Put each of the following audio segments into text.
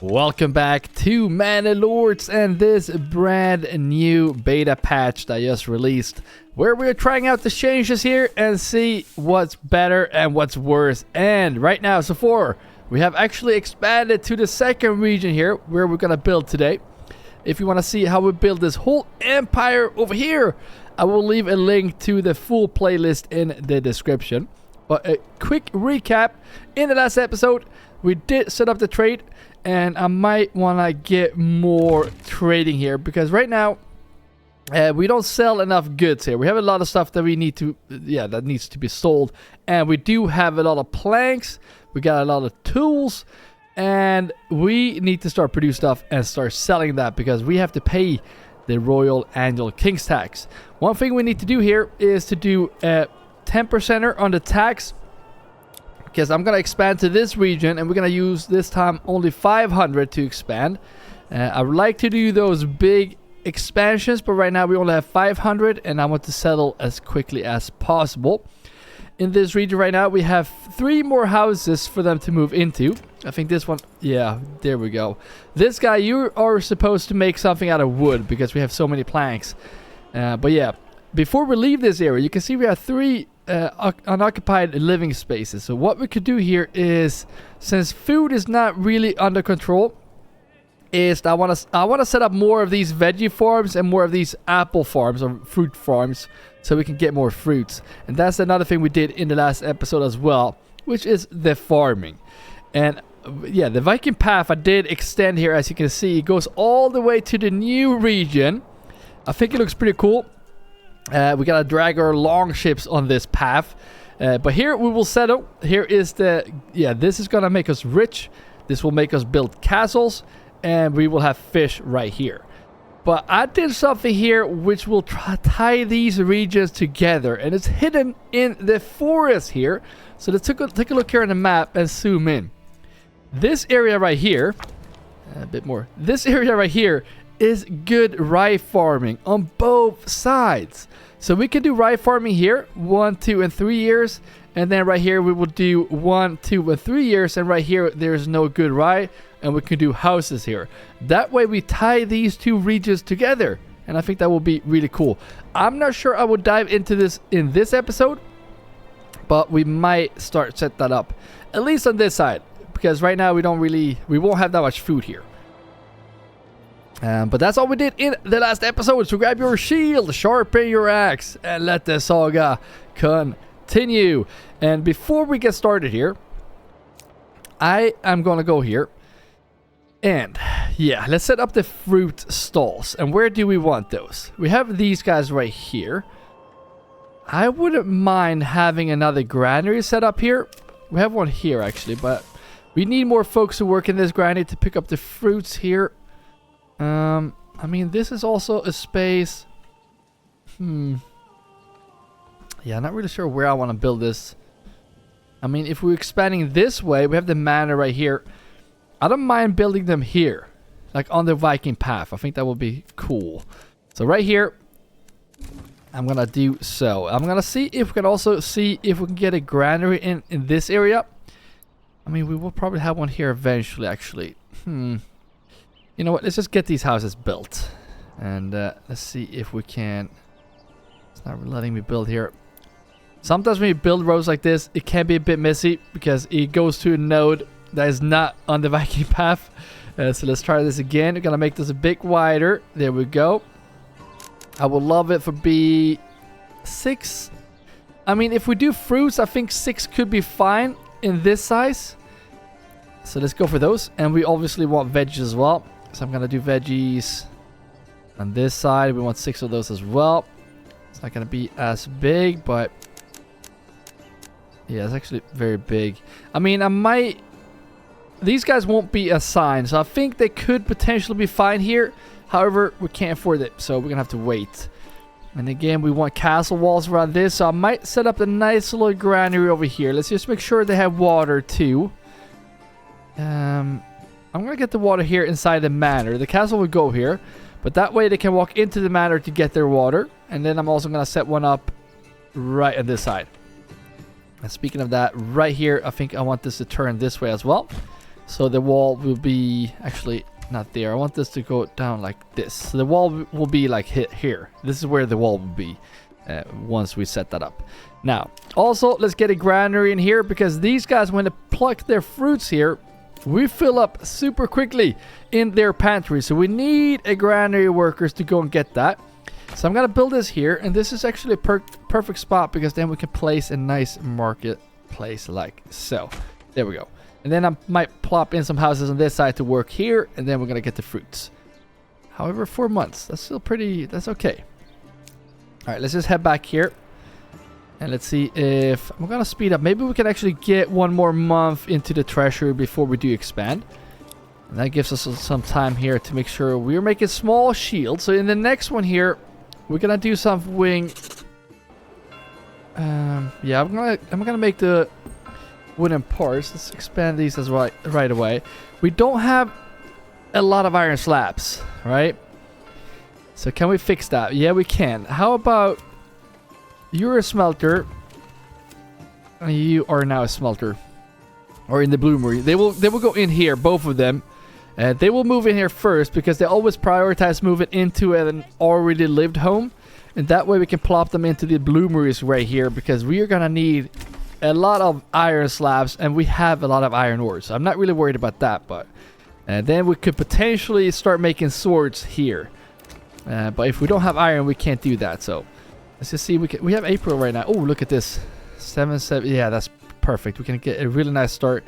Welcome back to Manor Lords and this brand new beta patch that I just released, where we're trying out the changes here and see what's better and what's worse. And right now, so far, we have actually expanded to the second region here where we're gonna build today. If you want to see how we build this whole empire over here, I will leave a link to the full playlist in the description. But a quick recap: in the last episode, we did set up the trade, and I might want to get more trading here because right now we don't sell enough goods here. We have a lot of stuff that we need to, that needs to be sold, and we do have a lot of planks. We got a lot of tools, and we need to start producing stuff and start selling that because we have to pay the Royal Annual King's tax. One thing we need to do here is to do a 10% on the tax, because I'm gonna expand to this region and we're gonna use this time only 500 to expand. I would like to do those big expansions, but right now we only have 500 and I want to settle as quickly as possible. In this region right now we have 3 more houses for them to move into. I think this one, yeah, there we go. This guy, you are supposed to make something out of wood because we have so many planks. But yeah, before we leave this area, you can see we have 3 unoccupied living spaces. So what we could do here is, since food is not really under control, is I want to set up more of these veggie farms and more of these apple farms or fruit farms so we can get more fruits. And that's another thing we did in the last episode as well, which is the farming. And yeah, the Viking path I did extend here, as you can see. It goes all the way to the new region. I think it looks pretty cool. We gotta drag our long ships on this path, but here we will settle. Here is the, this is gonna make us rich. This will make us build castles, and we will have fish right here. But I did something here which will tie these regions together, and it's hidden in the forest here. So let's take a look here on the map and zoom in. This area right here, a bit more. This area right here is good rye farming on both sides. So we can do rye farming here 1, 2, and 3 years, and then right here we will do 1, 2, and 3 years, and right here there's no good rye, and we can do houses here. That way we tie these 2 regions together, and I think that will be really cool. I'm not sure I will dive into this in this episode, but we might start set that up, at least on this side, because right now we won't have that much food here. But that's all we did in the last episode. So grab your shield, sharpen your axe, and let the saga continue. And before we get started here, I am gonna go here and let's set up the fruit stalls. And where do we want those? We have these guys right here. I wouldn't mind having another granary set up here. We have one here actually, but we need more folks to work in this granary to pick up the fruits here. I mean, this is also a space. Yeah, not really sure where I want to build this. I mean, if we're expanding this way, we have the manor right here. I don't mind building them here, like on the Viking path. I think that would be cool. So right here, I'm gonna do so. I'm gonna see if we can also see if we can get a granary in this area. I mean, we will probably have one here eventually, actually. You know what? Let's just get these houses built. And let's see if we can. It's not letting me build here. Sometimes when you build roads like this, it can be a bit messy because it goes to a node that is not on the Viking path. So let's try this again. We're going to make this a bit wider. There we go. I would love it for be 6. I mean, if we do fruits, I think 6 could be fine in this size. So let's go for those. And we obviously want veggies as well. So I'm going to do veggies on this side. We want 6 of those as well. It's not going to be as big, but yeah, it's actually very big. I mean, I might... These guys won't be assigned, so I think they could potentially be fine here. However, we can't afford it, so we're going to have to wait. And again, we want castle walls around this, so I might set up a nice little granary over here. Let's just make sure they have water too. I'm going to get the water here inside the manor. The castle will go here, but that way they can walk into the manor to get their water. And then I'm also going to set one up right on this side. And speaking of that, right here, I think I want this to turn this way as well. So the wall will be actually not there. I want this to go down like this. So the wall will be like here. This is where the wall will be once we set that up. Now, also, let's get a granary in here because these guys, when they pluck their fruits here, we fill up super quickly in their pantry. So we need a granary workers to go and get that. So I'm going to build this here. And this is actually a perfect spot because then we can place a nice marketplace like so. There we go. And then I might plop in some houses on this side to work here. And then we're going to get the fruits. However, 4 months. That's still pretty... That's okay. All right, let's just head back here. And let's see if... I'm going to speed up. Maybe we can actually get 1 more month into the treasury before we do expand. And that gives us some time here to make sure we're making small shields. So in the next one here, we're going to do something... yeah, I'm gonna make the wooden parts. Let's expand these as right away. We don't have a lot of iron slabs, right? So can we fix that? Yeah, we can. How about you're a smelter and you are now a smelter, or in the bloomery? They will go in here, both of them. They will move in here first because they always prioritize moving into an already lived home, and that way we can plop them into the bloomeries right here because we are gonna need a lot of iron slabs, and we have a lot of iron ores. So I'm not really worried about that, but then we could potentially start making swords here. But if we don't have iron, we can't do that. So let's just see. We have April right now. Oh, look at this. 7. Yeah, that's perfect. We can get a really nice start.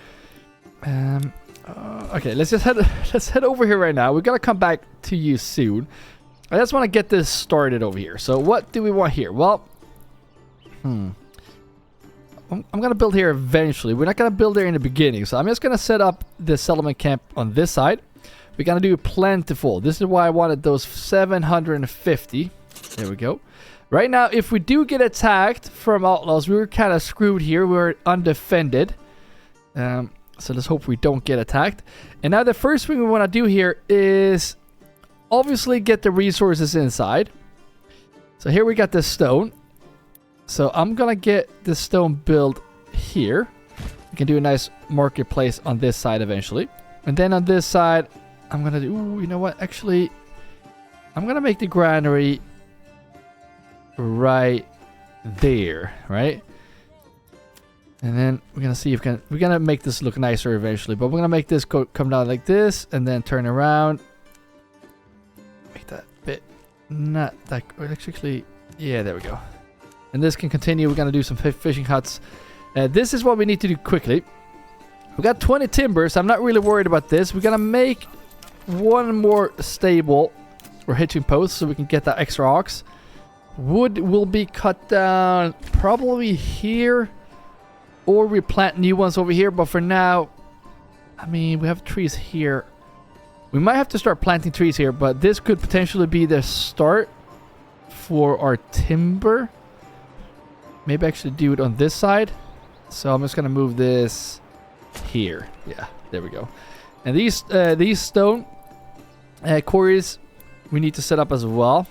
Okay, let's head over here right now. We're gonna come back to you soon. I just want to get this started over here. So what do we want here? Well, I'm gonna build here eventually. We're not gonna build there in the beginning. So I'm just gonna set up the settlement camp on this side. We're gonna do plentiful. This is why I wanted those 750. There we go. Right now, if we do get attacked from outlaws, we were kind of screwed here. We're undefended. So let's hope we don't get attacked. And now the first thing we want to do here is obviously get the resources inside. So here we got this stone. So I'm gonna get this stone built here. We can do a nice marketplace on this side eventually. And then on this side, I'm gonna do... Ooh, you know what? Actually, I'm gonna make the granary right there, right? And then we're gonna see if we're gonna make this look nicer eventually. But we're gonna make this come down like this, and then turn around. Make that bit not that... Actually, yeah, there we go. And this can continue. We're gonna do some fishing huts. This is what we need to do quickly. We got 20 timbers. I'm not really worried about this. We're gonna make 1 more stable or hitching post so we can get that extra ox. Wood will be cut down probably here, or we plant new ones over here. But for now, I mean, we have trees here. We might have to start planting trees here, but this could potentially be the start for our timber. Maybe actually do it on this side. So I'm just gonna move this here. Yeah, there we go. And these stone quarries we need to set up as well.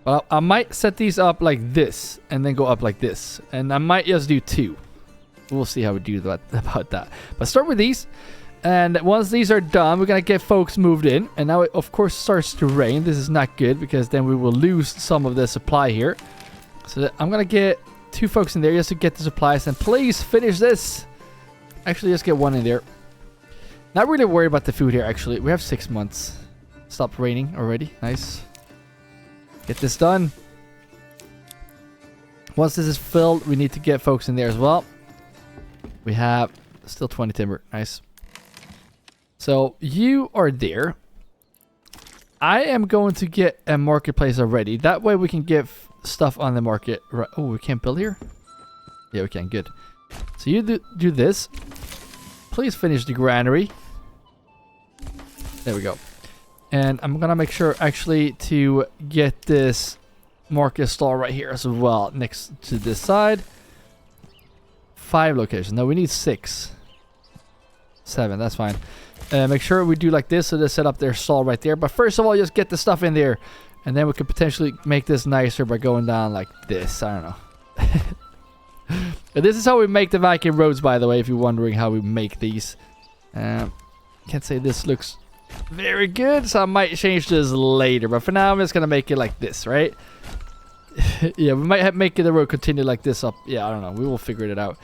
Well, I might set these up like this and then go up like this, and I might just do 2. We'll see how we do about that. But start with these, and once these are done, we're gonna get folks moved in. And now it of course starts to rain. This is not good because then we will lose some of the supply here. So I'm gonna get 2 folks in there just to get the supplies, and please finish this. Actually, just get 1 in there. Not really worried about the food here, actually. We have 6 months. Stopped raining already. Nice. Get this done. Once this is filled, we need to get folks in there as well. We have still 20 timber. Nice. So you are there. I am going to get a marketplace already. That way we can get stuff on the market. Right. Oh, we can't build here? Yeah, we can. Good. So you do this. Please finish the granary. There we go. And I'm gonna make sure actually to get this market stall right here as well, next to this side. 5 locations. No, we need 6. 7, that's fine. Make sure we do like this, so they set up their stall right there. But first of all, just get the stuff in there, and then we could potentially make this nicer by going down like this. I don't know. This is how we make the Viking roads, by the way, if you're wondering how we make these. Can't say this looks very good, so I might change this later. But for now, I'm just gonna make it like this, right? Yeah, we might make the road continue like this up. Yeah, I don't know. We will figure it out.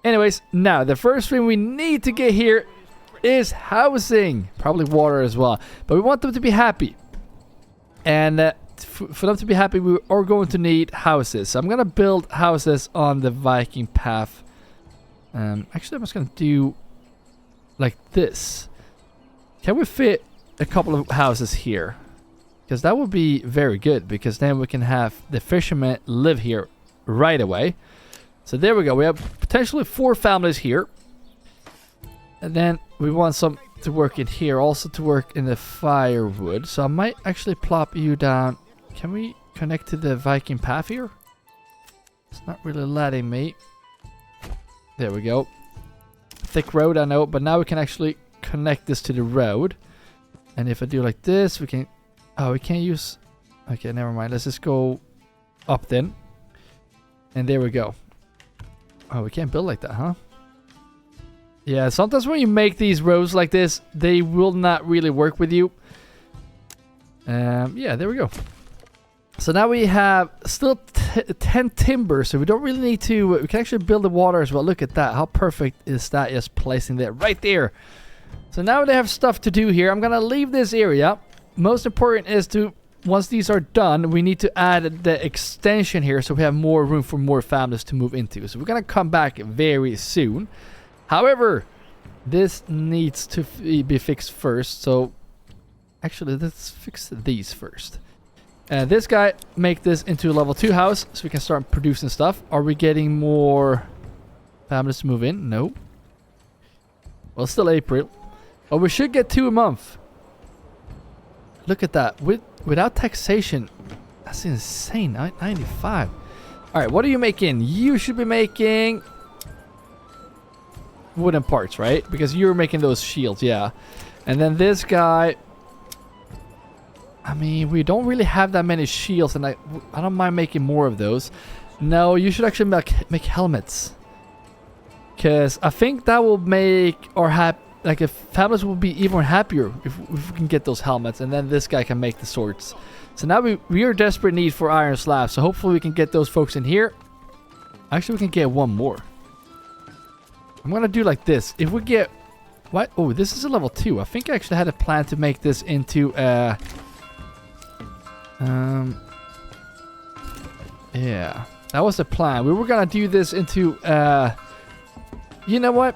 Anyways, now the first thing we need to get here is housing. Probably water as well. But we want them to be happy. And for them to be happy, we are going to need houses. So I'm going to build houses on the Viking path. Actually, I'm just going to do like this. Can we fit a couple of houses here? Because that would be very good. Because then we can have the fishermen live here right away. So there we go. We have potentially 4 families here. And then we want some to work in here. Also to work in the firewood. So I might actually plop you down. Can we connect to the Viking path here? It's not really letting me. There we go. Thick road, I know. But now we can actually connect this to the road. And if I do like this, we can... Oh, we can't use... Okay, never mind. Let's just go up then. And there we go. Oh, we can't build like that, huh? Yeah, sometimes when you make these roads like this, they will not really work with you. Yeah, there we go. So now we have still 10 timber, so we don't really need to... We can actually build the water as well. Look at that. How perfect is that? Just placing that right there. So now they have stuff to do here. I'm going to leave this area. Most important is to... Once these are done, we need to add the extension here so we have more room for more families to move into. So we're going to come back very soon. However, this needs to be fixed first. So actually, let's fix these first. This guy, make this into a level 2 house so we can start producing stuff. Are we getting more families to move in? No. Well, it's still April. Oh, we should get 2 a month. Look at that. Without taxation, that's insane. 95. All right, what are you making? You should be making wooden parts, right? Because you're making those shields, yeah. And then this guy... I mean, we don't really have that many shields, and I don't mind making more of those. No, you should actually make helmets. Because I think that will make our like if families will be even happier if we can get those helmets, and then this guy can make the swords. So now we are desperate need for iron slabs, so hopefully we can get those folks in here. Actually, we can get one more. I'm gonna do like this. If we get what? Oh, this is a level 2. I think I actually had a plan to make this into yeah, that was the plan. We were gonna do this into you know what?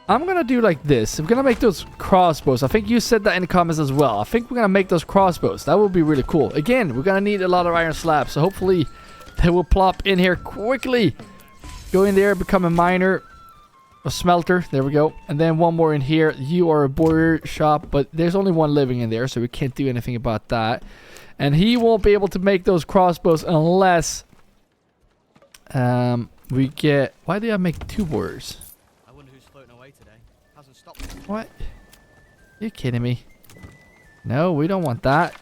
I'm gonna do like this. I'm gonna make those crossbows. I think you said that in the comments as well. I think we're gonna make those crossbows. That would be really cool. Again, we're gonna need a lot of iron slabs, so hopefully they will plop in here quickly. Go in there, become a miner, a smelter. There we go. And then one more in here. You are a boiler shop, but there's only one living in there, so we can't do anything about that. And he won't be able to make those crossbows unless we get... Why do I make 2 boilers? What? You kidding me? No, we don't want that.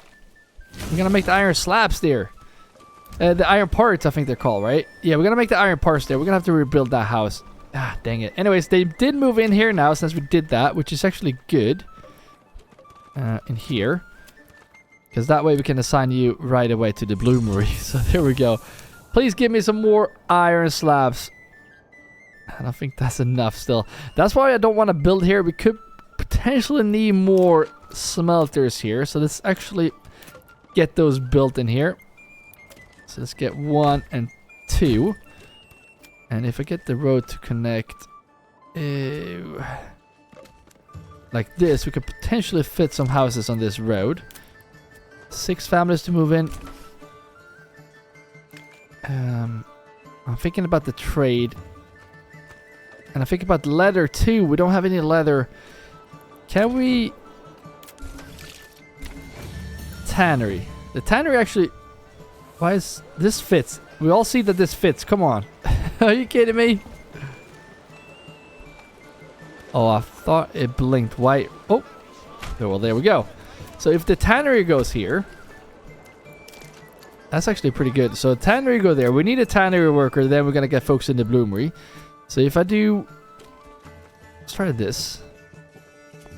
We're gonna make the iron slabs there. The iron parts, I think they're called, right? Yeah, we're gonna make the iron parts there. We're gonna have to rebuild that house. Ah, dang it. Anyways, they did move in here now since we did that, which is actually good. In here. Because that way we can assign you right away to the bloomery. So there we go. Please give me some more iron slabs. I don't think that's enough still. That's why I don't want to build here. We could potentially need more smelters here. So let's actually get those built in here. So let's get 1 and 2. And if I get the road to connect like this, we could potentially fit some houses on this road. 6 families to move in. I'm thinking about the trade. And I think about leather too. We don't have any leather. Can we... Tannery. The tannery actually... Why is... This fits. We all see that this fits. Come on. Are you kidding me? Oh, I thought it blinked white. Oh. Well, there we go. So if the tannery goes here... That's actually pretty good. So tannery go there. We need a tannery worker. Then we're going to get folks in the bloomery. So if I do... Let's try this.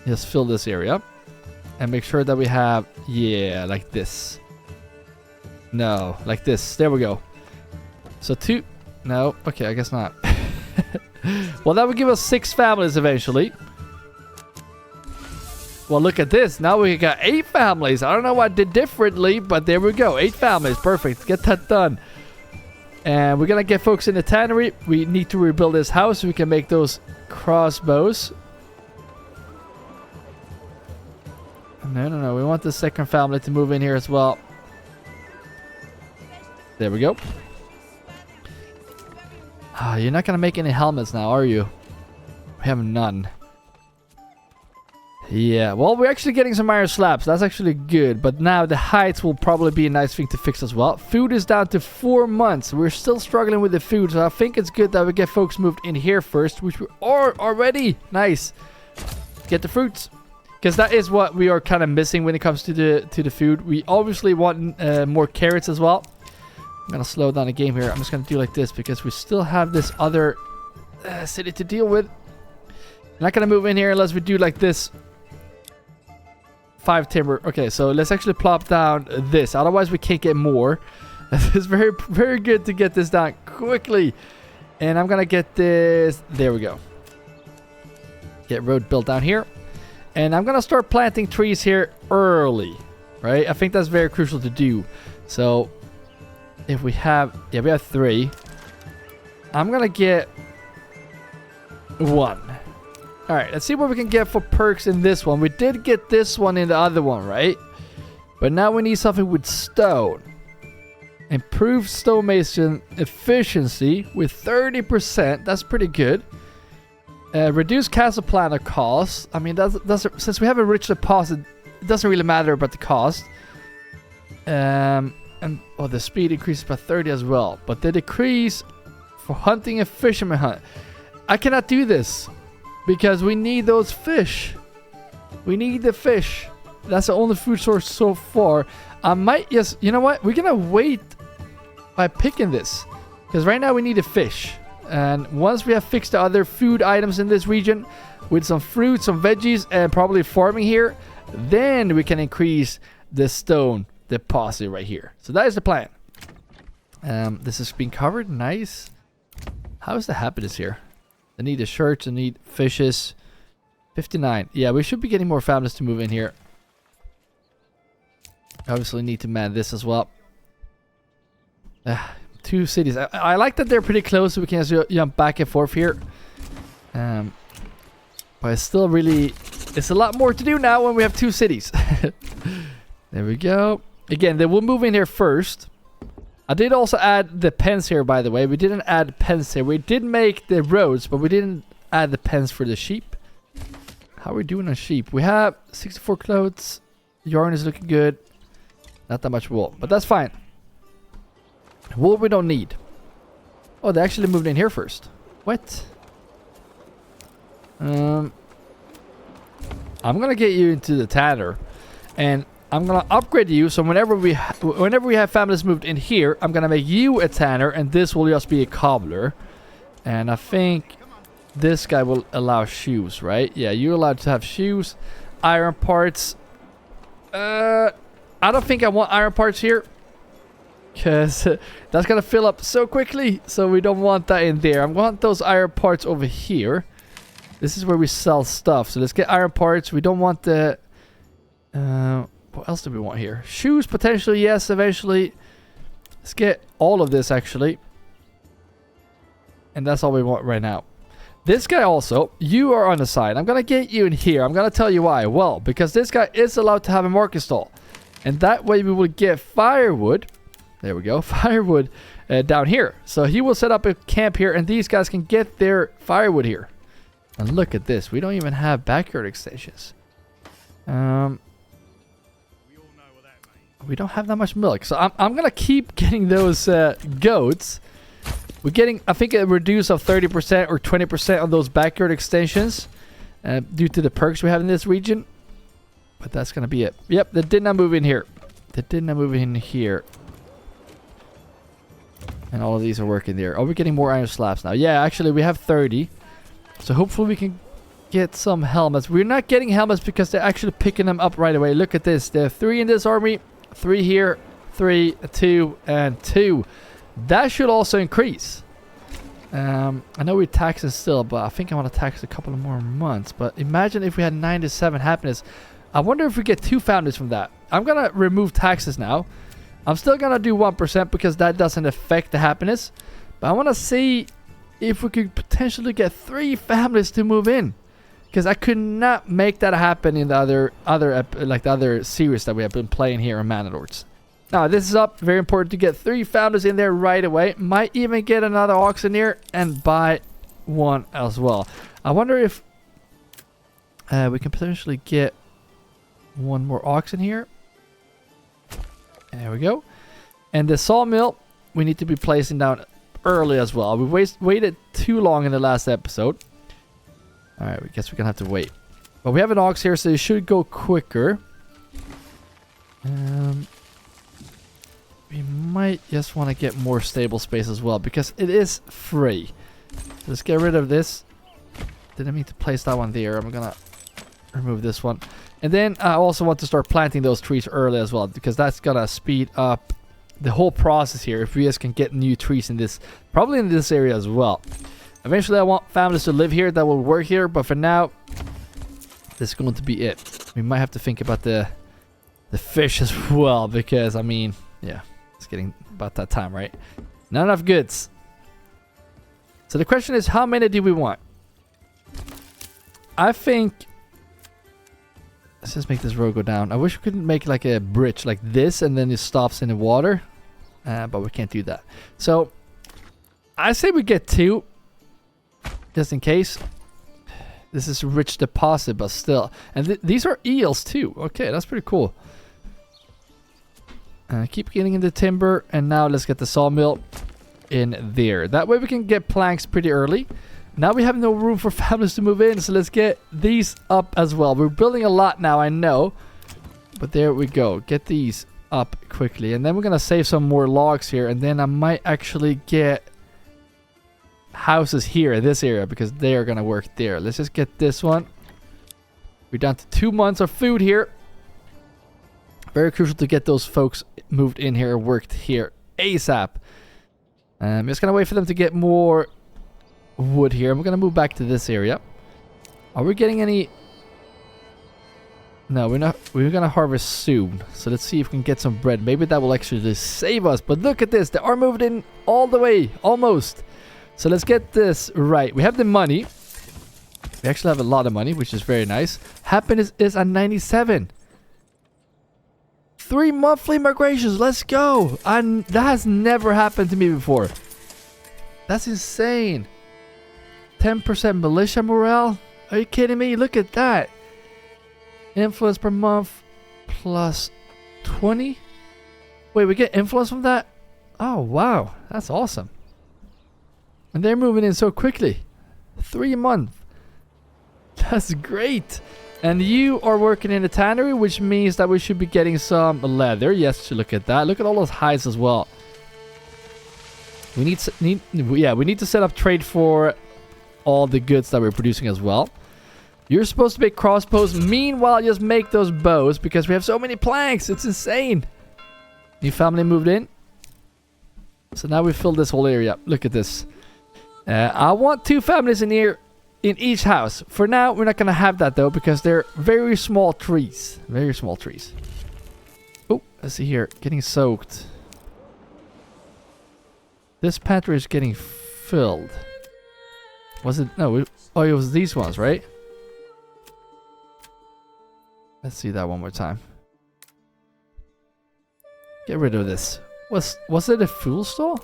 Just fill this area. And make sure that we have, yeah, like this. No, like this. There we go. So 2. No, okay, I guess not. Well, that would give us 6 families eventually. Well, look at this. Now we got 8 families. I don't know what I did differently, but there we go. 8 families. Perfect. Get that done. And we're going to get folks in the tannery. We need to rebuild this house so we can make those crossbows. No. We want the second family to move in here as well. There we go. Ah, you're not going to make any helmets now, are you? We have none. Yeah, well, we're actually getting some iron slabs. That's actually good. But now the heights will probably be a nice thing to fix as well. Food is down to 4 months. We're still struggling with the food. So I think it's good that we get folks moved in here first, which we are already. Nice. Get the fruits. Because that is what we are kind of missing when it comes to the food. We obviously want more carrots as well. I'm going to slow down the game here. I'm just going to do like this because we still have this other city to deal with. I'm not going to move in here unless we do like this. 5 timber. Okay, so let's actually plop down this. Otherwise, we can't get more. It's very, very good to get this down quickly. And I'm going to get this. There we go. Get road built down here. And I'm going to start planting trees here early. Right? I think that's very crucial to do. So, if we have... Yeah, we have 3. I'm going to get 1. Alright, let's see what we can get for perks in this one. We did get this one in the other one, right? But now we need something with stone. Improve stonemason efficiency with 30%. That's pretty good. Reduce castle planner cost. I mean, that's since we have a rich deposit, it doesn't really matter about the cost. And the speed increases by 30 as well. But the decrease for hunting and fisherman hunt. I cannot do this. Because we need those fish. We need the fish. That's the only food source so far. I might just... You know what? We're going to wait by picking this. Because right now we need a fish. And once we have fixed the other food items in this region with some fruits, some veggies, and probably farming here, then we can increase the stone deposit right here. So that is the plan. This has been covered. Nice. How is the happiness here? I need the shirts, I need fishes. 59. Yeah, we should be getting more families to move in here. Obviously need to man this as well. 2 cities. I like that they're pretty close so we can just jump back and forth here. But it's still really... It's a lot more to do now when we have 2 cities. There we go. Again, they will move in here first. I did also add the pens here, by the way. We didn't add pens here. We did make the roads, but we didn't add the pens for the sheep. How are we doing on sheep? We have 64 clothes. Yarn is looking good. Not that much wool, but that's fine. Wool we don't need. Oh, they actually moved in here first. What? I'm gonna get you into the tanner, and I'm gonna upgrade you. So whenever we have families moved in here, I'm gonna make you a tanner, and this will just be a cobbler. And I think this guy will allow shoes, right? Yeah, you're allowed to have shoes, iron parts. I don't think I want iron parts here, because that's gonna fill up so quickly. So we don't want that in there. I want those iron parts over here. This is where we sell stuff. So let's get iron parts. We don't want the... what else do we want here? Shoes, potentially, yes, eventually. Let's get all of this, actually. And that's all we want right now. This guy also, you are on the side. I'm going to get you in here. I'm going to tell you why. Well, because this guy is allowed to have a market stall. And that way we will get firewood. There we go. Firewood down here. So he will set up a camp here, and these guys can get their firewood here. And look at this. We don't even have backyard extensions. We don't have that much milk. So I'm going to keep getting those goats. We're getting, I think, a reduce of 30% or 20% on those backyard extensions. Due to the perks we have in this region. But that's going to be it. Yep, they did not move in here. They did not move in here. And all of these are working there. Are we getting more iron slabs now? Yeah, actually, we have 30. So hopefully we can get some helmets. We're not getting helmets because they're actually picking them up right away. Look at this. There are 3 in this army, 3 here, 3, 2, and 2. That should also increase. I know we're taxing still, but I think I want to tax a couple of more months. But imagine if we had 97 happiness. I wonder if we get 2 founders from that. I'm going to remove taxes now. I'm still going to do 1% because that doesn't affect the happiness. But I want to see if we could potentially get 3 families to move in. Because I could not make that happen in the other series that we have been playing here on Manor Lords. Now, this is up. Very important to get 3 founders in there right away. Might even get another auction here and buy 1 as well. I wonder if we can potentially get 1 more auction here. There we go. And the sawmill, we need to be placing down early as well. We waited too long in the last episode. Alright, I guess we're going to have to wait. But we have an ox here, so it should go quicker. We might just want to get more stable space as well, because it is free. Let's get rid of this. Didn't mean to place that one there. I'm going to remove this one. And then I also want to start planting those trees early as well, because that's going to speed up the whole process here. If we just can get new trees in this, probably in this area as well. Eventually I want families to live here that will work here, but for now, this is going to be it. We might have to think about the fish as well, because I mean, yeah, it's getting about that time, right? Not enough goods. So the question is, how many do we want? I think, let's just make this road go down. I wish we could make like a bridge like this and then it stops in the water, but we can't do that. So I say we get 2, just in case. This is a rich deposit, but still. And these are eels too. Okay, that's pretty cool. Keep getting into timber, and now let's get the sawmill in there. That way we can get planks pretty early. Now we have no room for families to move in, so let's get these up as well. We're building a lot now, I know. But there we go. Get these up quickly. And then we're going to save some more logs here, and then I might actually get houses here in this area, because they are going to work there. Let's just get this one. We're down to 2 months of food here. Very crucial to get those folks moved in here and worked here ASAP. I'm just going to wait for them to get more wood here. I'm going to move back to this area. Are we getting any? No, we're not. We're going to harvest soon. So let's see if we can get some bread. Maybe that will actually save us. But look at this. They are moved in all the way. Almost. So let's get this right. We have the money. We actually have a lot of money, which is very nice. Happiness is at 97. 3 monthly migrations. Let's go. That has never happened to me before. That's insane. 10% militia morale. Are you kidding me? Look at that. Influence per month plus 20. Wait, we get influence from that? Oh, wow. That's awesome. And they're moving in so quickly. 3 months. That's great. And you are working in a tannery, which means that we should be getting some leather. Yes, look at that. Look at all those hides as well. We need to set up trade for all the goods that we're producing as well. You're supposed to make crossbows. Meanwhile, just make those bows, because we have so many planks. It's insane. New family moved in. So now we filled this whole area. Look at this. I want 2 families in here. In each house. For now, we're not going to have that though, because they're very small trees. Very small trees. Oh, let's see here. Getting soaked. This pantry is getting filled. Was it? No. Oh, it was these ones, right? Let's see that one more time. Get rid of this. Was it a fuel stall?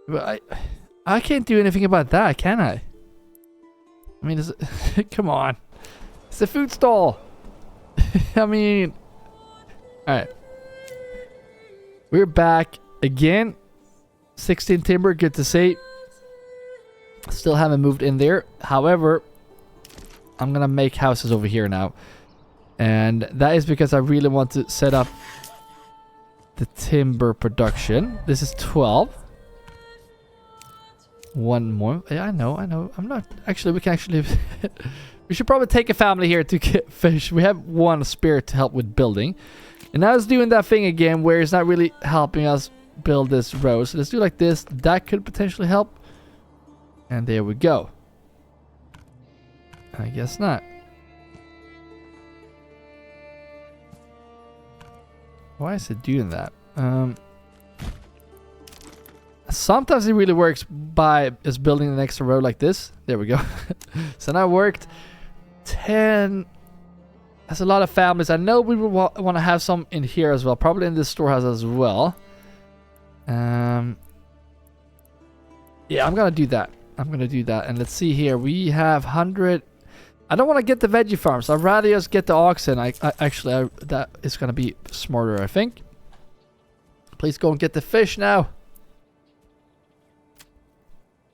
But I can't do anything about that, can I? I mean, come on. It's a food stall. I mean, alright. We're back again. 16 timber, good to see. Still haven't moved in there. However, I'm gonna make houses over here now. And that is because I really want to set up the timber production. This is 12. one more. Yeah, I know. I'm not actually. We can actually. We should probably take a family here to get fish. We have one spirit to help with building, and now it's doing that thing again where it's not really helping us build this row. So let's do like this. That could potentially help. And there we go. I guess not. Why is it doing that? Sometimes it really works by just building an extra row like this. There we go. So now it worked. 10. That's a lot of families. I know we would want to have some in here as well. Probably in this storehouse as well. Yeah, I'm going to do that. And let's see here. We have 100. I don't want to get the veggie farms. I'd rather just get the oxen. That is going to be smarter, I think. Please go and get the fish now.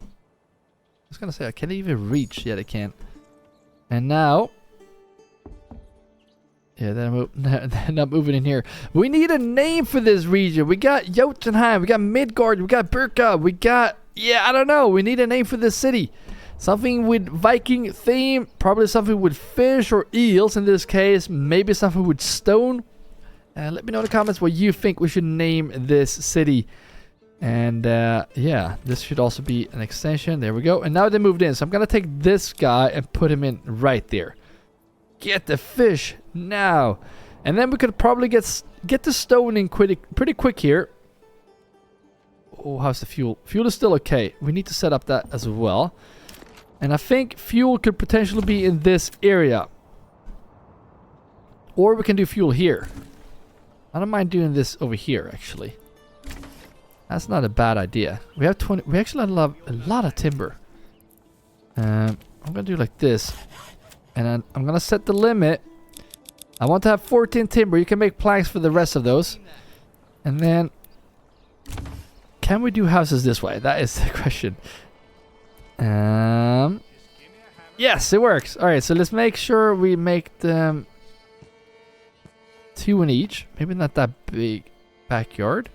I was going to say, I can't even reach. Yet I can't. And now. Yeah, then I'm moving in here. We need a name for this region. We got Jotunheim. We got Midgard. We got Burka. We got... Yeah, I don't know. We need a name for this city. Something with Viking theme. Probably something with fish or eels in this case. Maybe something with stone. Let me know in the comments what you think we should name this city. And yeah, this should also be an extension. There we go. And now they moved in. So I'm going to take this guy and put him in right there. Get the fish now. And then we could probably get the stone in pretty quick here. Oh, how's the fuel? Fuel is still okay. We need to set up that as well. And I think fuel could potentially be in this area. Or we can do fuel here. I don't mind doing this over here, actually. That's not a bad idea. We have 20. We actually have a lot of timber. I'm going to do like this. And I'm going to set the limit. I want to have 14 timber. You can make planks for the rest of those. And then... Can we do houses this way? That is the question. Yes, it works. Alright, so let's make sure we make them 2 in each. Maybe not that big backyard.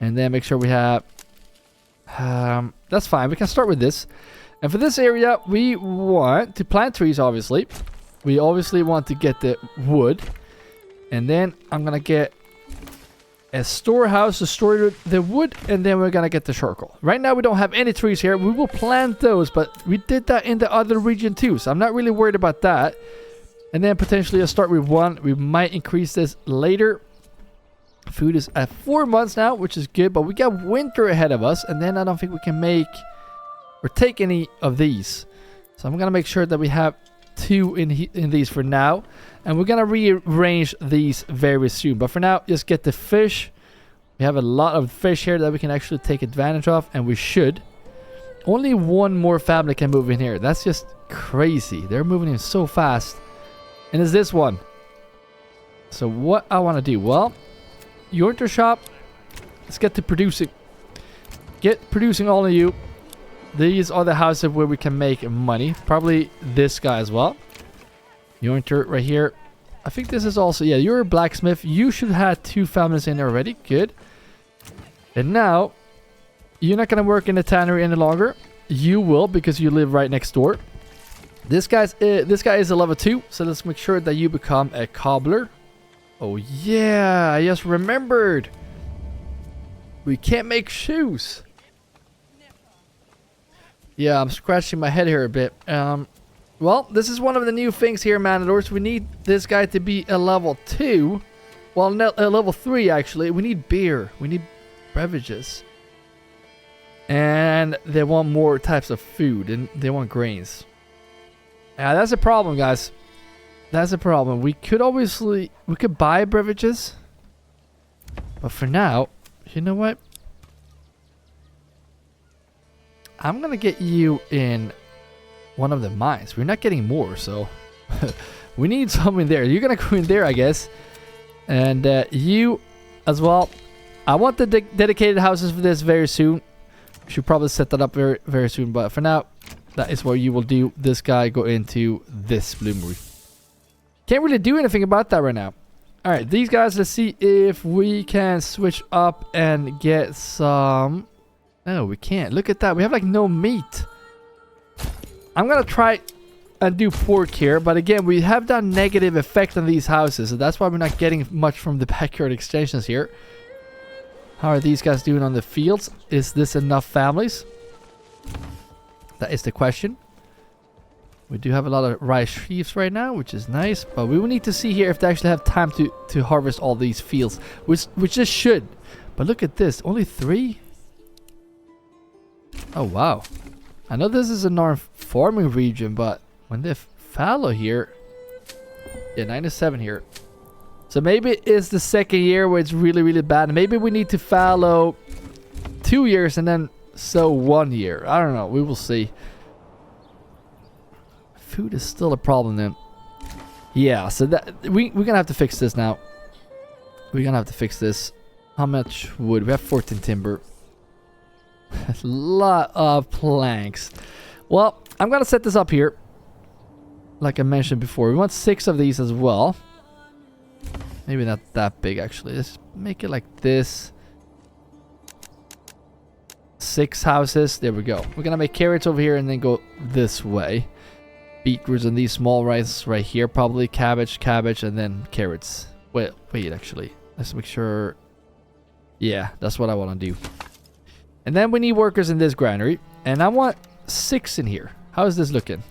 And then make sure we have... that's fine. We can start with this. And for this area, we want to plant trees, obviously. We obviously want to get the wood. And then I'm going to get a storehouse to store the wood. And then we're going to get the charcoal. Right now, we don't have any trees here. We will plant those. But we did that in the other region too. So I'm not really worried about that. And then potentially I'll start with 1. We might increase this later. Food is at 4 months now, which is good. But we got winter ahead of us. And then I don't think we can make... or take any of these. So I'm going to make sure that we have 2 in these for now. And we're going to rearrange these very soon. But for now, just get the fish. We have a lot of fish here that we can actually take advantage of. And we should. Only 1 more family can move in here. That's just crazy. They're moving in so fast. And it's this one. So what I want to do. Well, your shop. Let's get to producing. Get producing all of you. These are the houses where we can make money. Probably this guy as well. You enter right here. I think this is also... Yeah, you're a blacksmith. You should have 2 families in there already. Good. And now, you're not going to work in the tannery any longer. You will, because you live right next door. This guy is a level 2. So let's make sure that you become a cobbler. Oh yeah, I just remembered. We can't make shoes. Yeah, I'm scratching my head here a bit. Well, this is one of the new things here, Manor Lords. We need this guy to be a level 2. Well, no, a level 3, actually. We need beer. We need beverages. And they want more types of food. And they want grains. Yeah, that's a problem, guys. That's a problem. We could obviously... We could buy beverages. But for now, you know what? I'm going to get you in one of the mines. We're not getting more, so... we need some in there. You're going to go in there, I guess. And you as well. I want the dedicated houses for this very soon. Should probably set that up very, very soon. But for now, that is what you will do. This guy go into this bloomery. Can't really do anything about that right now. Alright, these guys, let's see if we can switch up and get some... No, we can't. Look at that. We have like no meat. I'm gonna try and do pork here, but again, we have that negative effect on these houses, so that's why we're not getting much from the backyard extensions here. How are these guys doing on the fields? Is this enough families? That is the question. We do have a lot of rice sheaves right now, which is nice, but we will need to see here if they actually have time to harvest all these fields, which just should. But look at this, only 3? Oh wow. I know this is a non-farming region, but when they fallow here, yeah, 97 here. So maybe it's the second year where it's really, really bad. Maybe we need to fallow 2 years and then sow 1 year. I don't know. We will see. Food is still a problem then. Yeah, so that we're gonna have to fix this now. We're gonna have to fix this. How much wood? We have 14 timber. A lot of planks. Well, I'm gonna set this up here. Like I mentioned before, we want 6 of these as well. Maybe not that big actually. Let's make it like this. 6 houses. There we go. We're gonna make carrots over here and then go this way. Beetroots and these small rice right here. Probably cabbage, and then carrots. Wait, actually. Let's make sure. Yeah, that's what I want to do. And then we need workers in this granary. And I want 6 in here. How is this looking?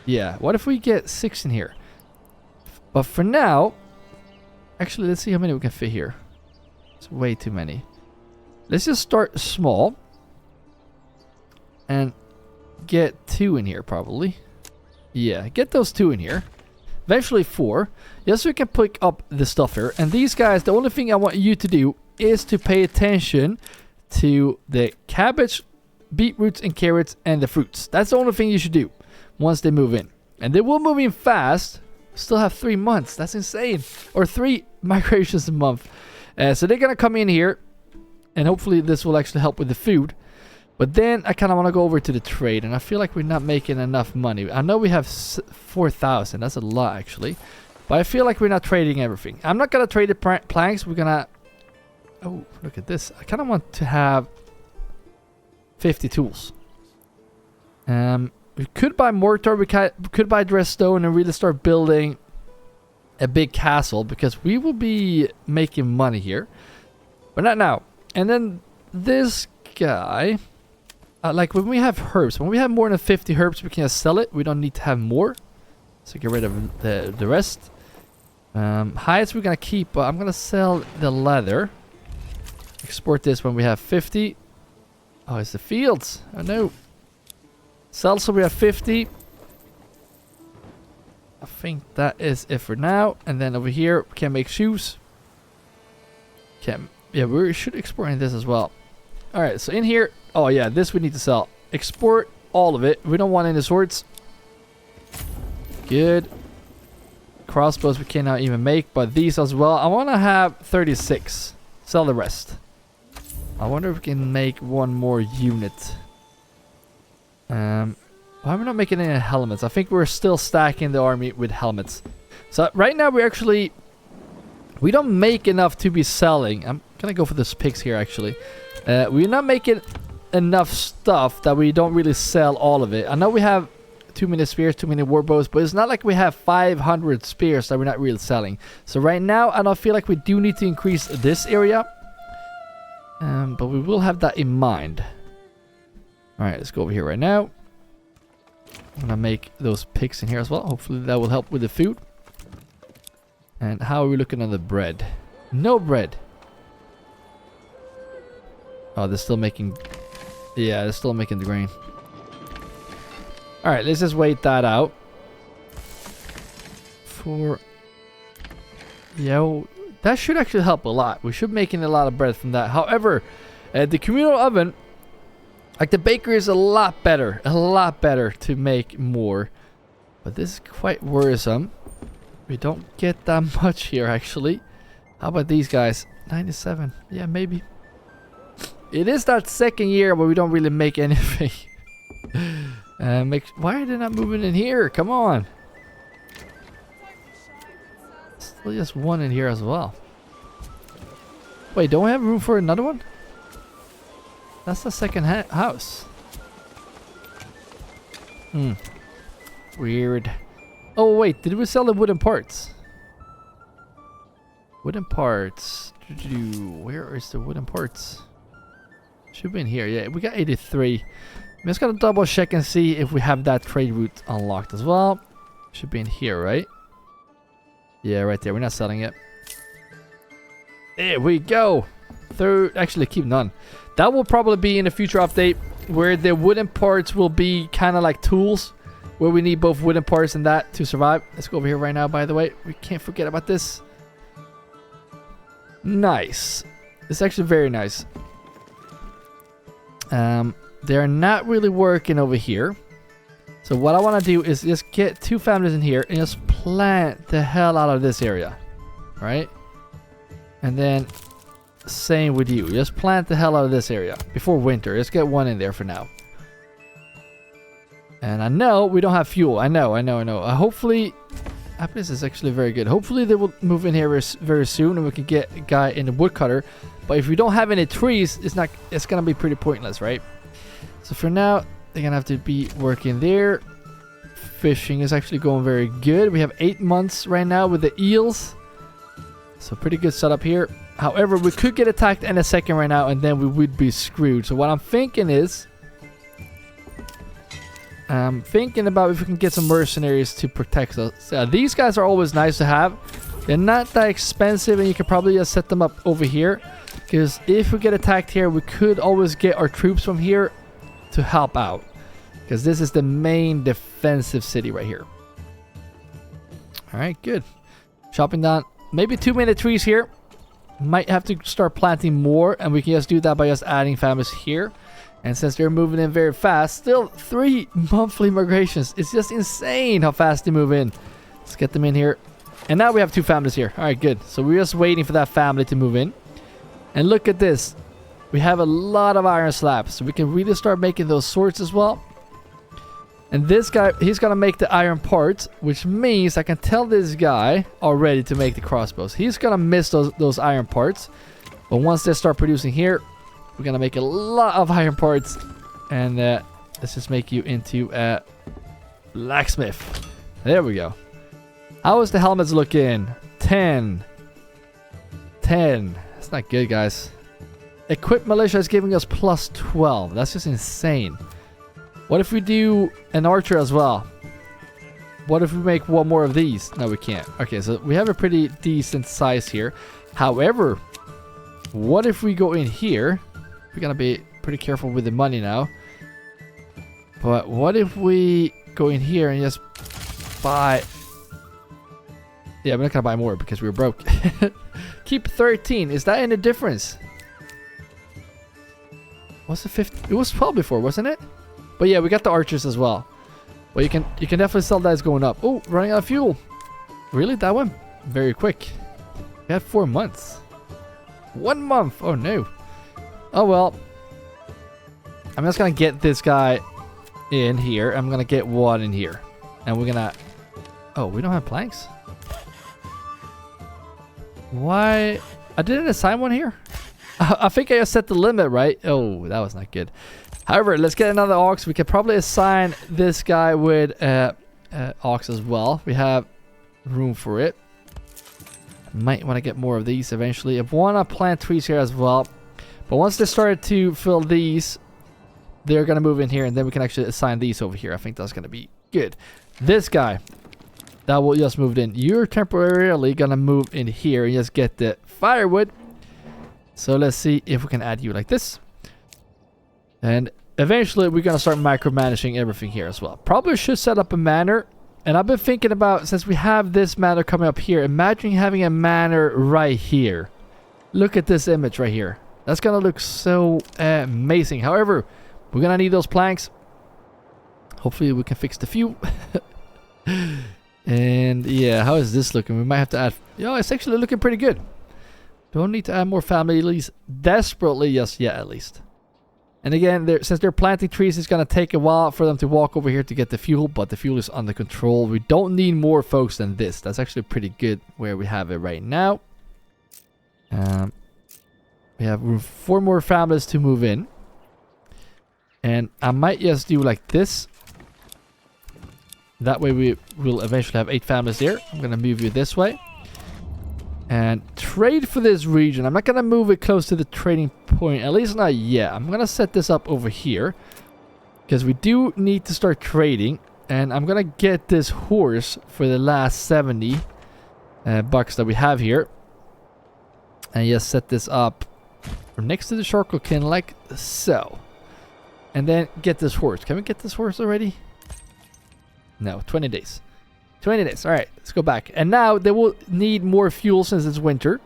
Yeah, what if we get 6 in here? But for now, actually, let's see how many we can fit here. It's way too many. Let's just start small. And get 2 in here, probably. Yeah, get those 2 in here. Eventually 4. Just so we can pick up the stuff here. And these guys, the only thing I want you to do is to pay attention to the cabbage, beetroots, and carrots, and the fruits. That's the only thing you should do once they move in. And they will move in fast. Still have 3 months. That's insane. Or 3 migrations a month. So they're going to come in here. And hopefully this will actually help with the food. But then I kind of want to go over to the trade. And I feel like we're not making enough money. I know we have 4,000. That's a lot actually. But I feel like we're not trading everything. I'm not going to trade the planks. We're going to... Oh, look at this. I kind of want to have 50 tools. We could buy mortar. We could buy dressed stone and really start building a big castle. Because we will be making money here. But not now. And then this guy... like when we have herbs. When we have more than 50 herbs, we can just sell it. We don't need to have more. So get rid of the rest. Hides we're going to keep. But I'm going to sell the leather. Export this when we have 50. Oh, it's the fields. Oh no. Sell so we have 50. I think that is it for now. And then over here we can make shoes. Yeah, we should export this as well. Alright, so in here. Oh yeah, this we need to sell. Export all of it. We don't want any swords. Good. Crossbows we cannot even make. But these as well. I want to have 36. Sell the rest. I wonder if we can make one more unit. Why are we not making any helmets? I think we're still stacking the army with helmets. So right now we don't make enough to be selling. I'm gonna go for the pigs here actually. We're not making enough stuff that we don't really sell all of it. I know we have too many spears, too many warbows, but it's not like we have 500 spears that we're not really selling. So right now I don't feel like we do need to increase this area. But we will have that in mind. Alright, let's go over here right now. I'm gonna make those pigs in here as well. Hopefully that will help with the food. And how are we looking on the bread? No bread. Oh, they're still making... Yeah, they're still making the grain. Alright, let's just wait that out. Yeah, that should actually help a lot. We should be making a lot of bread from that. However, the communal oven, like the bakery, is a lot better to make more. But this is quite worrisome. We don't get that much here actually. How about these guys? 97. Yeah, maybe. It is that second year where we don't really make anything. Why are they not moving in here? Come on. Still just one in here as well. Wait, don't we have room for another one? That's the second house. Weird. Oh wait, did we sell the wooden parts? Wooden parts. Where is the wooden parts? Should be in here. Yeah, we got 83. I'm just gonna double check and see if we have that trade route unlocked as well. Should be in here, right? Yeah, right there. We're not selling it. There we go. Third, actually, keep none. That will probably be in a future update where the wooden parts will be kind of like tools, where we need both wooden parts and that to survive. Let's go over here right now, by the way. We can't forget about this. Nice. It's actually very nice. They're not really working over here. So what I want to do is just get 2 families in here and just plant the hell out of this area. Right? And then same with you. Just plant the hell out of this area before winter. Just get 1 in there for now. And I know we don't have fuel. I know. Hopefully, this is actually very good. Hopefully they will move in here very soon and we can get a guy in the woodcutter. But if we don't have any trees, it's gonna be pretty pointless, right? So for now, they're gonna have to be working there. Fishing is actually going very good. We have 8 months right now with the eels. So pretty good setup here. However, we could get attacked in a second right now and then we would be screwed. So what I'm thinking is, I'm thinking about if we can get some mercenaries to protect us. These guys are always nice to have. They're not that expensive and you can probably just set them up over here. Because if we get attacked here, we could always get our troops from here to help out. Because this is the main defensive city right here. Alright, good. Chopping down maybe 2 minute trees here. Might have to start planting more. And we can just do that by just adding families here. And since they're moving in very fast, still 3 monthly migrations. It's just insane how fast they move in. Let's get them in here. And now we have 2 families here. Alright, good. So we're just waiting for that family to move in. And look at this. We have a lot of iron slabs. So we can really start making those swords as well. And this guy, he's going to make the iron parts. Which means I can tell this guy already to make the crossbows. He's going to miss those iron parts. But once they start producing here, we're going to make a lot of iron parts. And let's just make you into a blacksmith. There we go. How is the helmets looking? 10. 10. That's not good, guys. Equip militia is giving us plus 12. That's just insane. What if we do an archer as well? What if we make 1 more of these? No, we can't. Okay, so we have a pretty decent size here. However, what if we go in here? We're gonna be pretty careful with the money now. But what if we go in here and just buy... Yeah, we're not gonna buy more because we're broke. Keep 13. Is that any difference? What's the 50? It was 12 before, wasn't it? But yeah, we got the archers as well. Well, you can definitely sell that as going up. Oh, running out of fuel. Really? That one? Very quick. We had 4 months. 1 month. Oh no. Oh well. I'm just gonna get this guy in here. I'm gonna get 1 in here. And we're gonna... Oh, we don't have planks? Why? I didn't assign one here? I think I just set the limit, right? Oh, that was not good. However, let's get another ox. We could probably assign this guy with ox as well. We have room for it. Might want to get more of these eventually. I want to plant trees here as well. But once they started to fill these, they're going to move in here. And then we can actually assign these over here. I think that's going to be good. This guy that will just moved in. You're temporarily going to move in here and just get the firewood. So let's see if we can add you like this. And eventually we're going to start micromanaging everything here as well. Probably should set up a manor. And I've been thinking about, since we have this manor coming up here, imagine having a manor right here. Look at this image right here. That's going to look so amazing. However, we're going to need those planks. Hopefully we can fix the fuel. And yeah, how is this looking? We might have to add... Yeah, it's actually looking pretty good. Don't need to add more families desperately just yet, at least. And again, since they're planting trees, it's going to take a while for them to walk over here to get the fuel. But the fuel is under control. We don't need more folks than this. That's actually pretty good where we have it right now. We have 4 more families to move in. And I might just do like this. That way we will eventually have 8 families here. I'm going to move you this way. And trade for this region. I'm not going to move it close to the trading point. At least not yet. I'm going to set this up over here. Because we do need to start trading. And I'm going to get this horse for the last 70 bucks that we have here. And just set this up next to the charcoal kiln like so. And then get this horse. Can we get this horse already? No, 20 days. 20 days. Alright, let's go back. And now they will need more fuel since it's winter.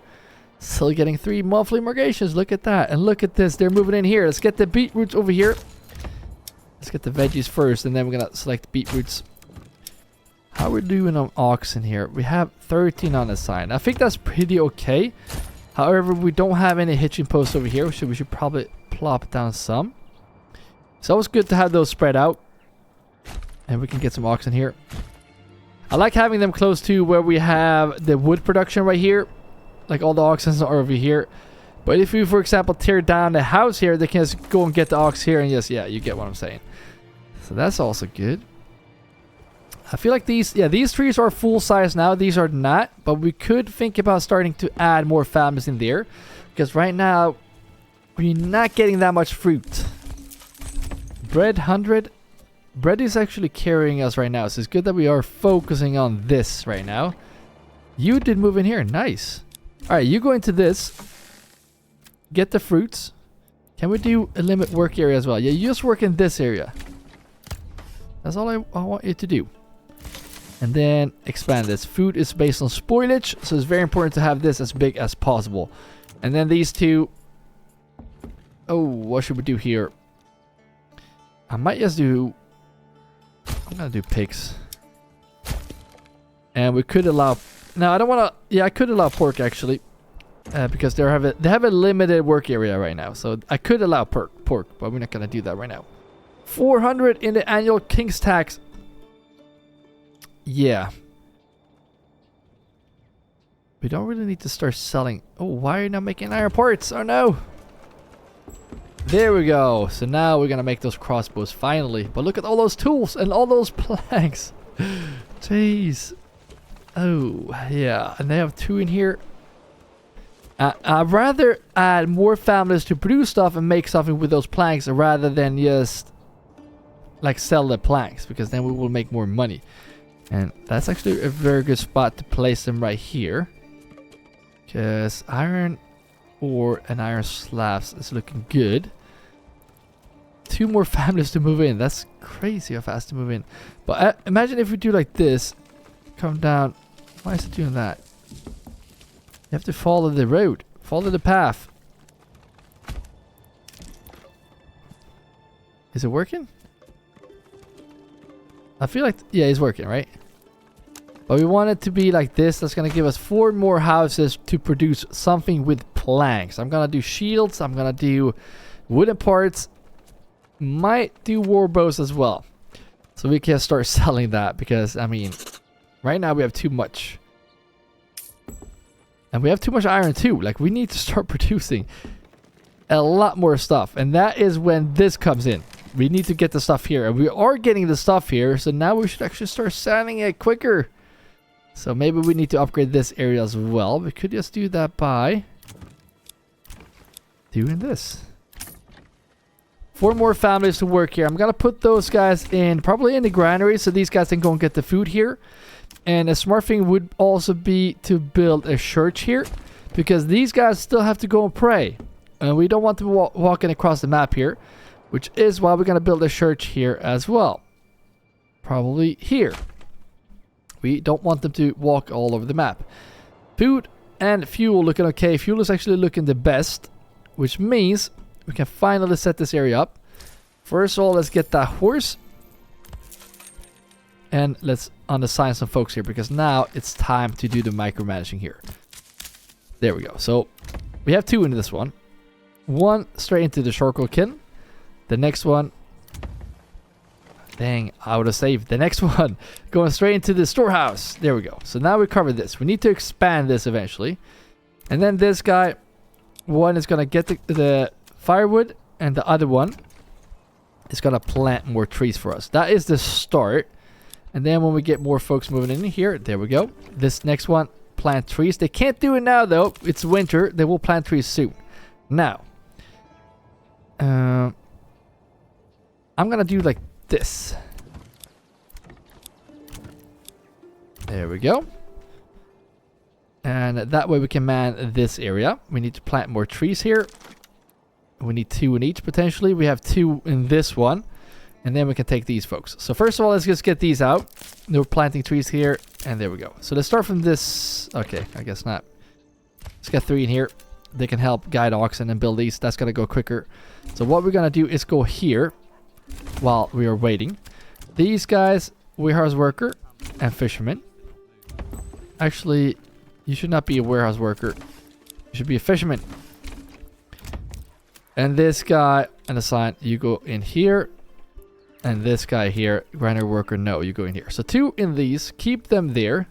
Still getting 3 monthly migrations. Look at that. And look at this. They're moving in here. Let's get the beetroots over here. Let's get the veggies first. And then we're going to select beetroots. How are we doing on oxen here? We have 13 on the sign. I think that's pretty okay. However, we don't have any hitching posts over here. So we should probably plop down some. It's always good to have those spread out. And we can get some oxen here. I like having them close to where we have the wood production right here. Like all the oxen are over here. But if we, for example, tear down the house here, they can just go and get the ox here. And yes, yeah, you get what I'm saying. So that's also good. I feel like these trees are full size now. These are not. But we could think about starting to add more families in there. Because right now, we're not getting that much fruit. Bread 100. Bread is actually carrying us right now. So it's good that we are focusing on this right now. You did move in here. Nice. Alright, you go into this. Get the fruits. Can we do a limit work area as well? Yeah, you just work in this area. That's all I want you to do. And then expand this. Food is based on spoilage. So it's very important to have this as big as possible. And then these two. Oh, what should we do here? I might just do... I'm gonna do pigs. And we could allow... No, I don't want to... Yeah, I could allow pork actually. Because they have a limited work area right now. So I could allow pork, but we're not gonna do that right now. 400 in the annual king's tax. Yeah. We don't really need to start selling... Oh, why are you not making iron parts? Oh no! There we go. So now we're gonna make those crossbows finally. But look at all those tools and all those planks. Jeez. Oh, yeah. And they have 2 in here. I'd rather add more families to produce stuff and make something with those planks rather than just like sell the planks, because then we will make more money. And that's actually a very good spot to place them right here. Because iron ore and iron slabs is looking good. 2 more families to move in. That's crazy how fast to move in. But imagine if we do like this. Come down. Why is it doing that? You have to follow the road. Follow the path. Is it working? I feel like... Yeah, it's working, right? But we want it to be like this. That's going to give us 4 more houses to produce something with planks. I'm going to do shields. I'm going to do wooden parts. Might do war bows as well. So we can start selling that. Because, I mean, right now we have too much. And we have too much iron too. Like, we need to start producing a lot more stuff. And that is when this comes in. We need to get the stuff here. And we are getting the stuff here. So now we should actually start selling it quicker. So maybe we need to upgrade this area as well. We could just do that by doing this. 4 more families to work here. I'm going to put those guys in, probably in the granary, so these guys can go and get the food here. And a smart thing would also be to build a church here, because these guys still have to go and pray. And we don't want them walking across the map here, which is why we're going to build a church here as well. Probably here. We don't want them to walk all over the map. Food and fuel looking okay. Fuel is actually looking the best, which means we can finally set this area up. First of all, let's get that horse. And let's unassign some folks here, because now it's time to do the micromanaging here. There we go. So we have 2 into this one. 1 straight into the charcoal kiln. The next one... Dang, I would have saved. The next one going straight into the storehouse. There we go. So now we covered this. We need to expand this eventually. And then this guy, 1 is going to get the firewood, and the other one it's gonna plant more trees for us. That is the start. And then when we get more folks moving in here, there we go. This next one, plant trees. They can't do it now though. It's winter. They will plant trees soon. Now, I'm gonna do like this. There we go. And that way we can man this area. We need to plant more trees here. We need 2 in each potentially. We have 2 in this one. And then we can take these folks. So first of all, let's just get these out. We're planting trees here. And there we go. So let's start from this. Okay, I guess not. Let's get 3 in here. They can help guide oxen and build these. That's going to go quicker. So what we're going to do is go here while we are waiting. These guys, warehouse worker and fisherman. Actually, you should not be a warehouse worker. You should be a fisherman. And this guy, unassigned, you go in here. And this guy here, grinder worker, no, you go in here. So 2 in these, keep them there.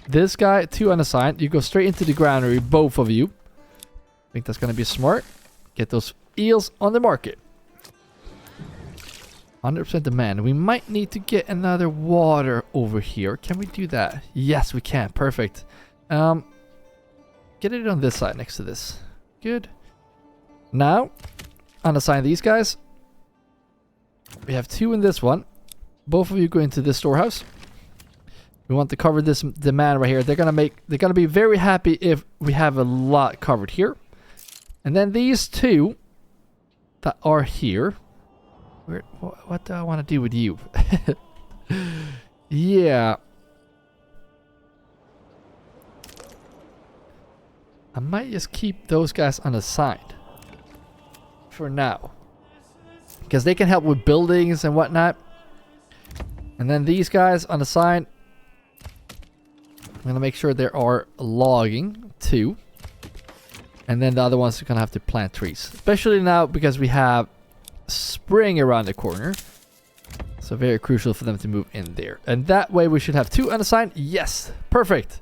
This guy, 2 unassigned, you go straight into the granary, both of you. I think that's going to be smart. Get those eels on the market. 100% demand. We might need to get another water over here. Can we do that? Yes, we can. Perfect. Get it on this side next to this. Good. Now, unassign these guys. We have 2 in this one. Both of you go into this storehouse. We want to cover this demand right here. They're gonna be very happy if we have a lot covered here. And then these 2 that are here. What do I want to do with you? Yeah. I might just keep those guys unassigned. For now. Because they can help with buildings and whatnot. And then these guys unassigned. I'm going to make sure there are logging too. And then the other ones are going to have to plant trees. Especially now because we have spring around the corner. So very crucial for them to move in there. And that way we should have 2 unassigned. Yes, perfect.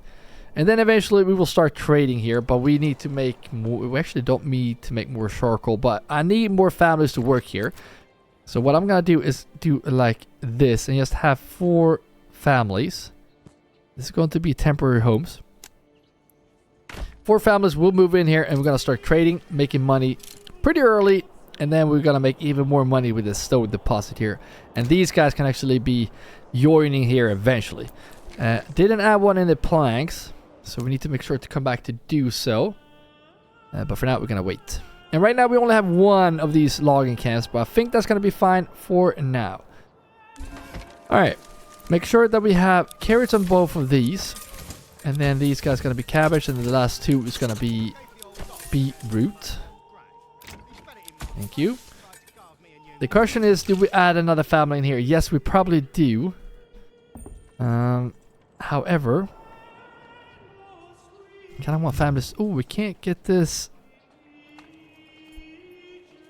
And then eventually we will start trading here. But we need to make more. We actually don't need to make more charcoal. But I need more families to work here. So what I'm going to do is do like this. And just have 4 families. This is going to be temporary homes. 4 families will move in here. And we're going to start trading. Making money pretty early. And then we're going to make even more money with this stone deposit here. And these guys can actually be joining here eventually. Didn't add one in the planks. So we need to make sure to come back to do so. But for now, we're going to wait. And right now, we only have 1 of these logging camps. But I think that's going to be fine for now. Alright. Make sure that we have carrots on both of these. And then these guys are going to be cabbage. And the last 2 is going to be beetroot. Thank you. The question is, do we add another family in here? Yes, we probably do. However, I kind of want families. Oh, we can't get this.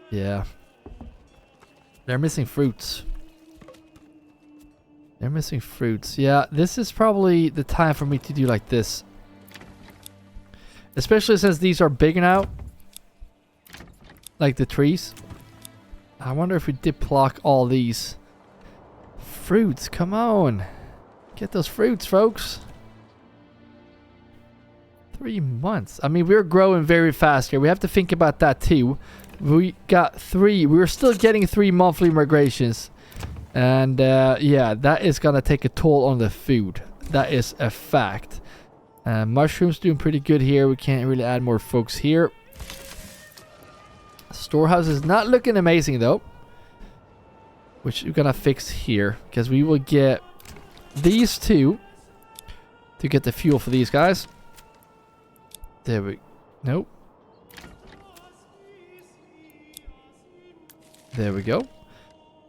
Yeah. They're missing fruits. They're missing fruits. Yeah, this is probably the time for me to do like this. Especially since these are bigger now. Like the trees. I wonder if we did pluck all these fruits. Come on. Get those fruits, folks. 3 months. I mean, we're growing very fast here. We have to think about that too. We got 3. We're still getting 3 monthly migrations. And yeah, that is going to take a toll on the food. That is a fact. Mushrooms doing pretty good here. We can't really add more folks here. Storehouse is not looking amazing though. Which we're gonna fix here. Because we will get these 2 to get the fuel for these guys. There we... Nope. There we go.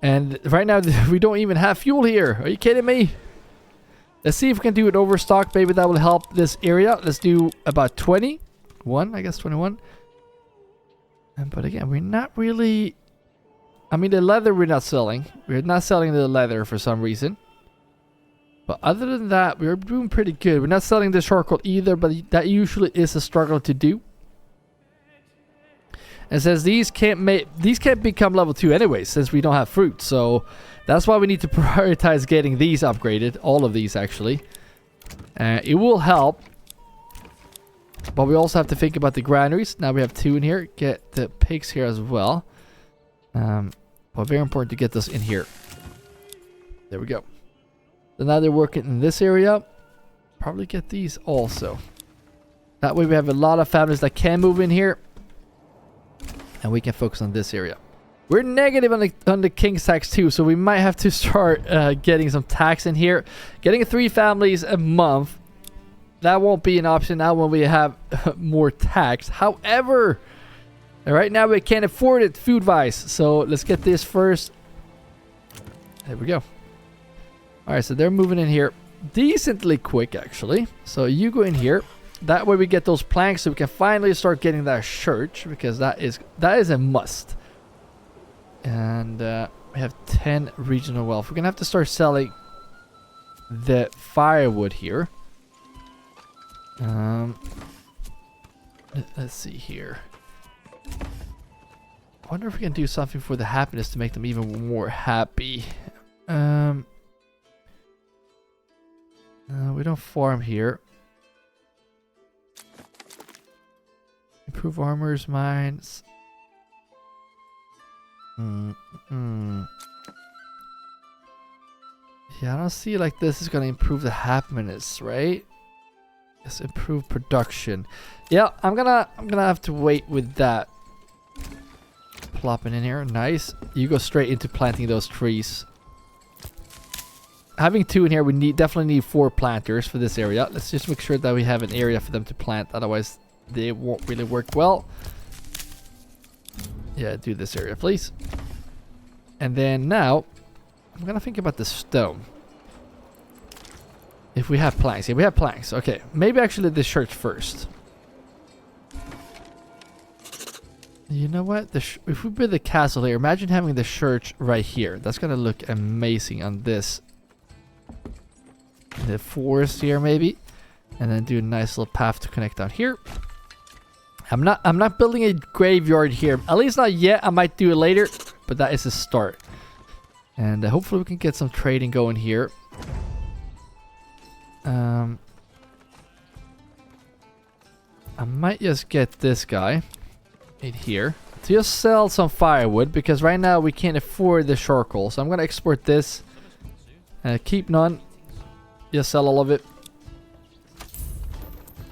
And right now we don't even have fuel here. Are you kidding me? Let's see if we can do an overstock. Maybe that will help this area. Let's do about 21. I guess 21. But again, we're not really... I mean, the leather we're not selling. We're not selling the leather for some reason. But other than that, we're doing pretty good. We're not selling the charcoal either, but that usually is a struggle to do. and says these can't become level 2 anyway, since we don't have fruit. So that's why we need to prioritize getting these upgraded, all of these actually. It will help, but we also have to think about the granaries. Now we have 2 in here. Get the pigs here as well. But very important to get this in here. There we go. So now they're working in this area. Probably get these also. That way we have a lot of families that can move in here, and we can focus on this area. We're negative on the king's tax too, so we might have to start getting some tax in here. Getting 3 families a month, that won't be an option now when we have more tax. However, right now we can't afford it food-wise, so let's get this first. There we go. Alright, so they're moving in here decently quick actually. So you go in here. That way we get those planks so we can finally start getting that church, because that is a must. And we have 10 regional wealth. We're gonna have to start selling the firewood here. Let's see here. I wonder if we can do something for the happiness to make them even more happy. We don't farm here. Improve armors, mines. Yeah, I don't see like this is gonna improve the happiness, right? Let's improve production. Yeah, I'm gonna have to wait with that. Plopping in here, nice. You go straight into planting those trees. Having 2 in here, we definitely need 4 planters for this area. Let's just make sure that we have an area for them to plant, otherwise they won't really work well. Yeah, do this area, please. And then now, I'm gonna think about the stone. If we have planks. Yeah, we have planks. Okay, maybe actually the church first. You know what? If we build the castle here, imagine having the church right here. That's gonna look amazing on this. The forest here, maybe. And then do a nice little path to connect down here. I'm not building a graveyard here. At least not yet. I might do it later, but that is a start. And hopefully we can get some trading going here. I might just get this guy in here to just sell some firewood, because right now we can't afford the charcoal. So I'm gonna export this. Keep none. Just sell all of it.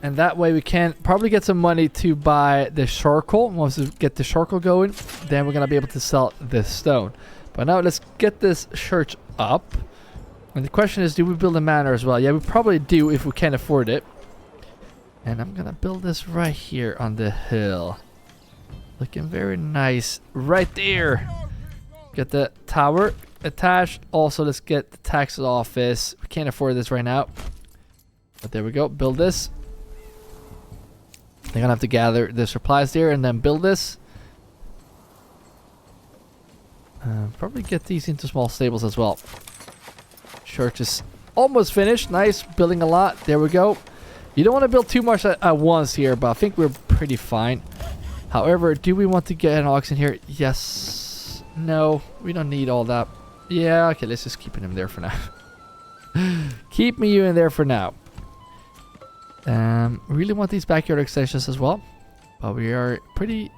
And that way we can probably get some money to buy the charcoal. Once we get the charcoal going, then we're going to be able to sell this stone. But now let's get this church up. And the question is, do we build a manor as well? Yeah, we probably do if we can afford it. And I'm going to build this right here on the hill. Looking very nice right there. Get the tower attached. Also, let's get the tax office. We can't afford this right now. But there we go. Build this. They're gonna have to gather the supplies there and then build this. Probably get these into small stables as well. Church is almost finished. Nice. Building a lot. There we go. You don't want to build too much at once here, but I think we're pretty fine. However, do we want to get an ox in here? Yes. No. We don't need all that. Yeah, okay. Let's just keep him there for now. Keep you in there for now. Really want these backyard extensions as well, but we are pretty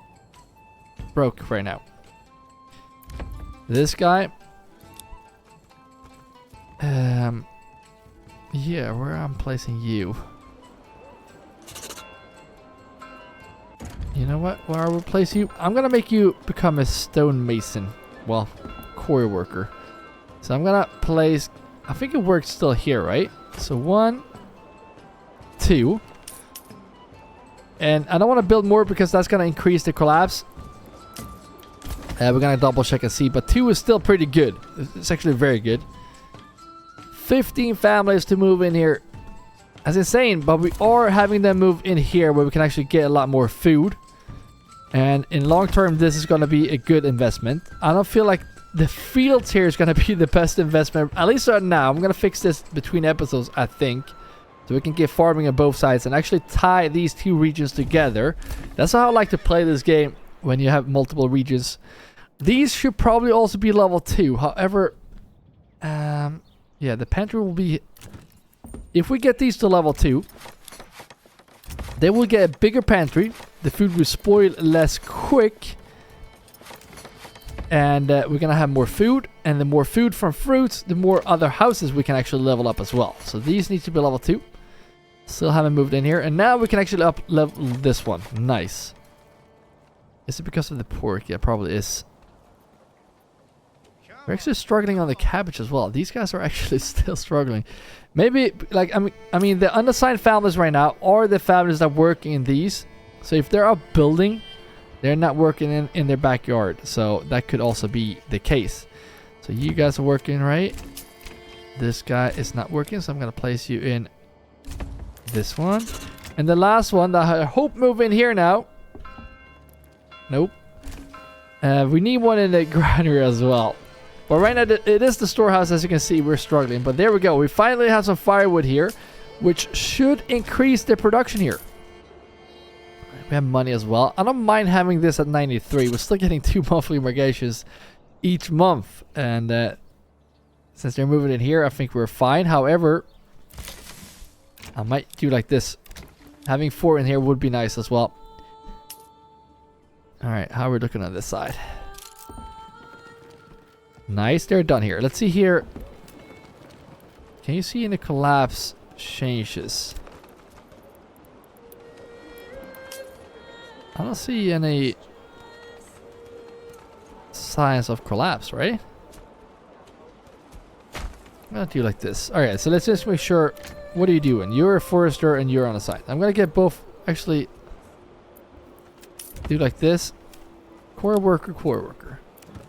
broke right now. This guy, yeah, where I'm placing you. You know what? Where I will place you? I'm gonna make you become a stonemason. Well, quarry worker. So I'm gonna place. I think it works still here, right? So 1, 2. And I don't want to build more because that's going to increase the collapse. We're going to double check and see. But 2 is still pretty good. It's actually very good. 15 families to move in here. That's insane. But we are having them move in here where we can actually get a lot more food. And in long term, this is going to be a good investment. I don't feel like the fields here is going to be the best investment. At least right now. I'm going to fix this between episodes, I think. So we can get farming on both sides and actually tie these 2 regions together. That's how I like to play this game. when you have multiple regions. These should probably also be level 2. However, yeah, the pantry will be... If we get these to level 2, they will get a bigger pantry. The food will spoil less quick. And we're going to have more food. And the more food from fruits, the more other houses we can actually level up as well. So these need to be level 2. Still haven't moved in here. And now we can actually up level this one. Nice. Is it because of the pork? Yeah, probably is. We're actually struggling on the cabbage as well. These guys are actually still struggling. Maybe, like, I mean, the unassigned families right now are the families that work in these. So if they're up building, they're not working in their backyard. So that could also be the case. So you guys are working, right? This guy is not working, so I'm going to place you in this one. And the last one that I hope move in here now. Nope. We need one in the granary as well. But right now, it is the storehouse. As you can see, we're struggling. But there we go. We finally have some firewood here, which should increase the production here. We have money as well. I don't mind having this at 93. We're still getting 2 monthly mortgages each month. And since they're moving in here, I think we're fine. However, I might do like this. Having 4 in here would be nice as well. Alright, how are we looking on this side? Nice, they're done here. Let's see here. Can you see any collapse changes? I don't see any signs of collapse, right? I'm gonna do like this. Alright, so let's just make sure. What are you doing? You're a forester and you're on the side. I'm gonna get both. Actually, do like this. Core worker, core worker.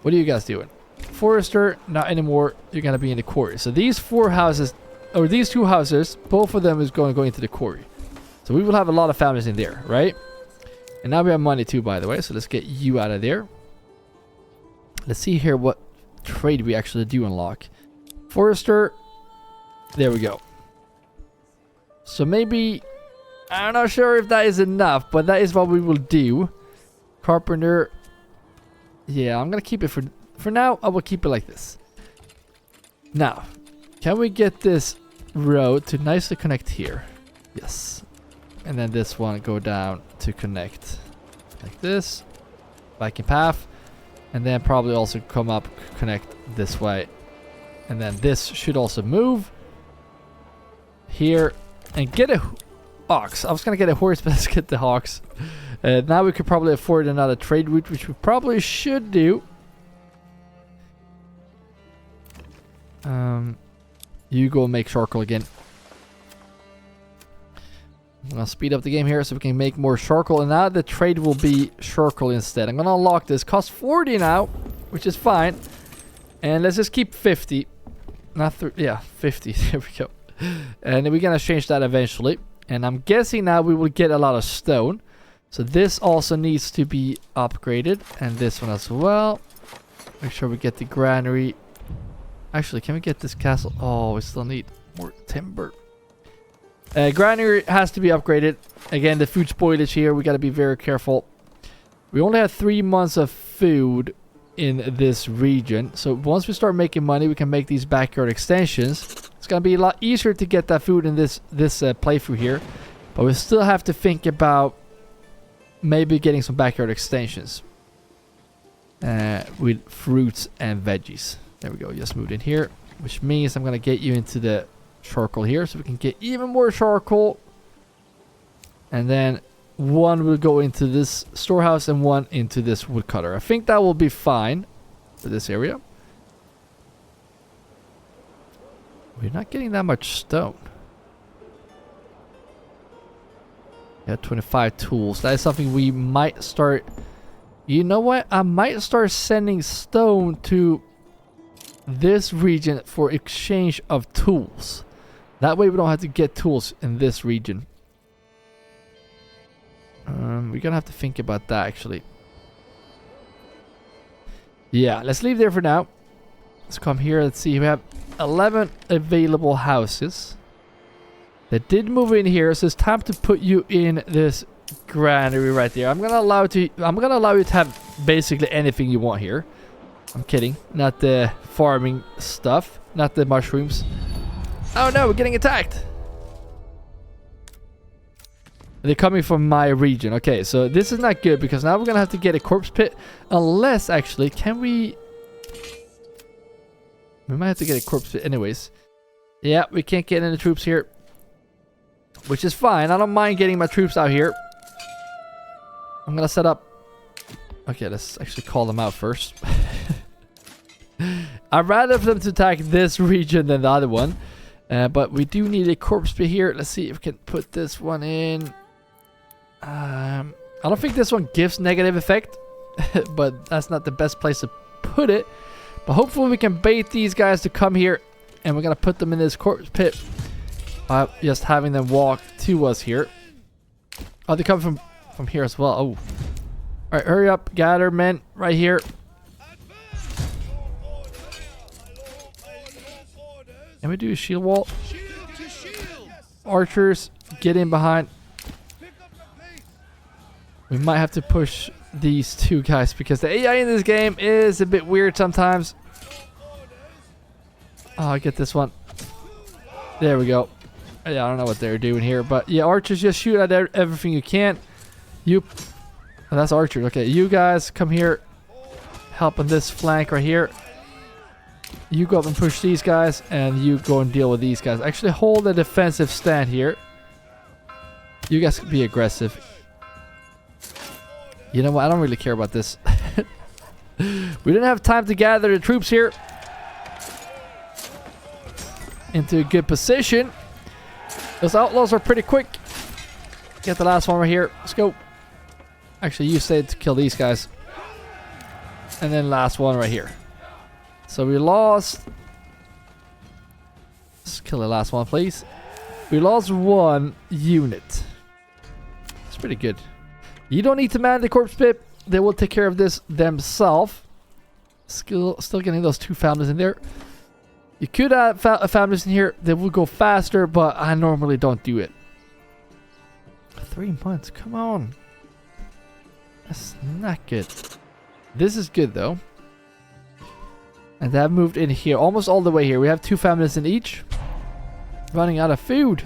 What are you guys doing? Forester, not anymore. You're gonna be in the quarry. So these 4 houses, or these 2 houses, both of them is going to go into the quarry. So we will have a lot of families in there, right? And now we have money too, by the way. So let's get you out of there. Let's see here what trade we actually do unlock. Forester. There we go. So maybe, I'm not sure if that is enough, but that is what we will do. Carpenter. Yeah, I'm gonna keep it for now. I will keep it like this. Now, can we get this road to nicely connect here? Yes. And then this one go down to connect like this. Viking path. And then probably also come up, connect this way. And then this should also move here and get a ox. I was gonna get a horse, but let's get the ox. Now we could probably afford another trade route, which we probably should do. You go make charcoal again. I'm gonna speed up the game here so we can make more charcoal, and now the trade will be charcoal instead. I'm gonna unlock this. Costs 40 now, which is fine. And let's just keep 50. Not yeah, 50. There we go. And then we're gonna change that eventually. And I'm guessing now we will get a lot of stone. So this also needs to be upgraded, and this one as well. Make sure we get the granary. Actually, can we get this castle? Oh, we still need more timber. Granary has to be upgraded. Again, the food spoilage here, we got to be very careful. We only have 3 months of food in this region. So once we start making money, we can make these backyard extensions. It's going to be a lot easier to get that food in this playthrough here. But we still have to think about maybe getting some backyard extensions. With fruits and veggies. There we go, just moved in here. Which means I'm going to get you into the charcoal here, so we can get even more charcoal. And then one will go into this storehouse and one into this woodcutter. I think that will be fine for this area. We're not getting that much stone. Yeah, 25 tools. That is something we might start. You know what? I might start sending stone to this region for exchange of tools. That way we don't have to get tools in this region. We're gonna have to think about that actually. Yeah, let's leave there for now. Let's come here. Let's see. We have 11 available houses that did move in here. So it's time to put you in this granary right there. I'm gonna allow you to have basically anything you want here. I'm kidding. Not the farming stuff. Not the mushrooms. Oh no, we're getting attacked. They're coming from my region. Okay, so this is not good because now we're gonna have to get a corpse pit. Unless, actually, can we... We might have to get a corpse pit anyways. Yeah, we can't get any troops here. Which is fine. I don't mind getting my troops out here. I'm gonna set up... Okay, let's actually call them out first. I'd rather for them to attack this region than the other one. But we do need a corpse pit here. Let's see if we can put this one in. I don't think this one gives negative effect. But that's not the best place to put it. But hopefully we can bait these guys to come here. And we're going to put them in this corpse pit. Just having them walk to us here. Oh, they come from here as well. Oh. Alright, hurry up. Gather men right here. Can we do a shield wall? Archers, get in behind. We might have to push these two guys because the AI in this game is a bit weird sometimes. Oh, I get this one. There we go. Yeah, I don't know what they're doing here, but yeah, archers, just shoot at everything you can. You, oh, that's archers. Okay, you guys come here, help on this flank right here. You go up and push these guys, and you go and deal with these guys. Actually, hold a defensive stand here. You guys can be aggressive. You know what? I don't really care about this. We didn't have time to gather the troops here into a good position. Those outlaws are pretty quick. Get the last one right here. Let's go. Actually, you said to kill these guys. And then last one right here. So we lost... Let's kill the last one, please. We lost one unit. That's pretty good. You don't need to man the corpse pit. They will take care of this themselves. Still getting those two founders in there. You could add founders in here. They will go faster, but I normally don't do it. 3 months. Come on. That's not good. This is good, though. And that moved in here. Almost all the way here. We have two families in each. Running out of food.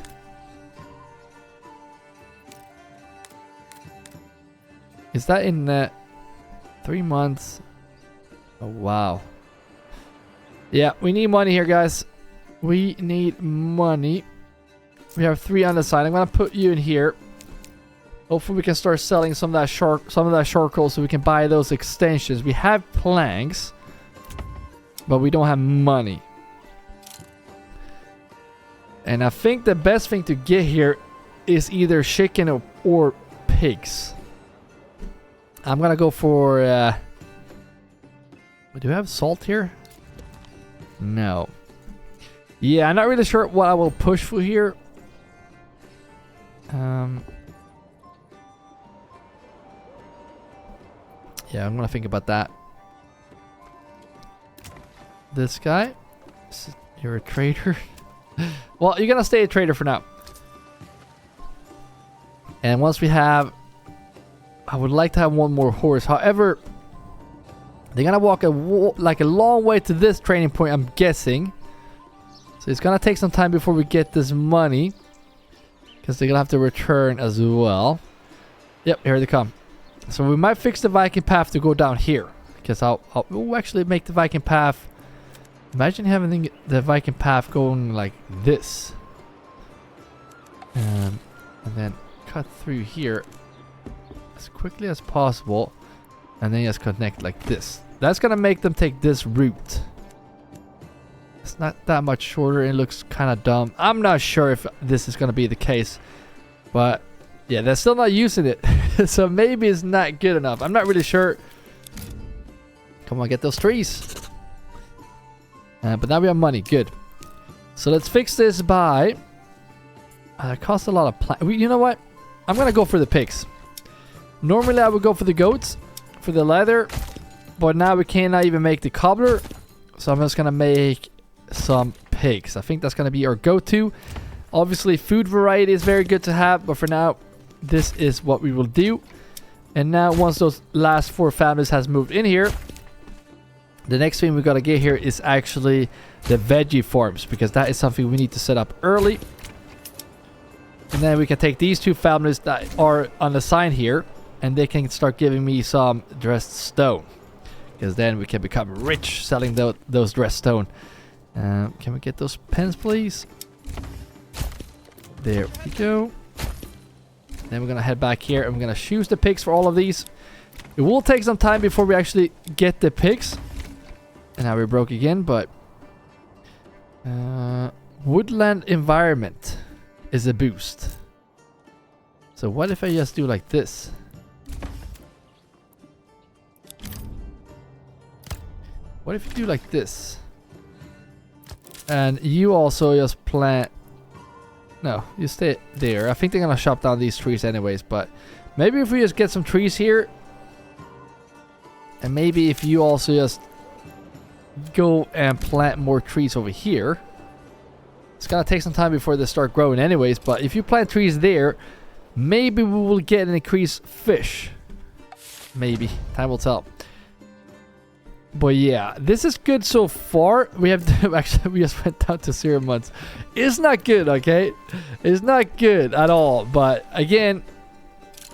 Is that in 3 months? Oh, wow. Yeah, we need money here, guys. We need money. We have 3 on the side. I'm gonna put you in here. Hopefully we can start selling some of that charcoal so we can buy those extensions. We have planks, but we don't have money. And I think the best thing to get here is either chicken or pigs. I'm gonna go for... do we have salt here? No. Yeah, I'm not really sure what I will push for here. Yeah, I'm gonna think about that. This guy? You're a trader? Well, you're gonna stay a trader for now. And once we have... I would like to have one more horse. However, they're gonna walk a long way to this training point, I'm guessing. So it's gonna take some time before we get this money, because they're gonna have to return as well. Yep, here they come. So we might fix the Viking path to go down here, because we'll actually make the Viking path. Imagine having the Viking path going like this, and then cut through here as quickly as possible, and then just connect like this. That's gonna make them take this route. It's not that much shorter. It looks kind of dumb. I'm not sure if this is gonna be the case, but yeah, they're still not using it. So maybe it's not good enough. I'm not really sure. Come on, get those trees. But now we have money. Good. So let's fix this by... it costs a lot of... You know what? I'm gonna go for the pigs. Normally I would go for the goats, for the leather, but now we cannot even make the cobbler, so I'm just gonna make some pigs. I think that's gonna be our go-to. Obviously food variety is very good to have, but for now this is what we will do. And now once those last 4 families has moved in here, the next thing we gotta get here is actually the veggie farms, because that is something we need to set up early. And then we can take these 2 families that are on the sign here, and they can start giving me some dressed stone, because then we can become rich selling those dressed stone. Can we get those pens, please? There we go. Then we're gonna head back here and we're gonna choose the picks for all of these. It will take some time before we actually get the picks. And now we're broke again, but woodland environment is a boost. So what if I just do like this? What if you do like this? And you also just plant... No, you stay there. I think they're gonna chop down these trees anyways, but maybe if we just get some trees here, and maybe if you also just go and plant more trees over here. It's gonna take some time before they start growing anyways, but if you plant trees there, maybe we will get an increased fish. Maybe. Time will tell. But yeah, this is good so far. We have to, actually, we just went down to 0 months. It's not good, okay? It's not good at all. But again,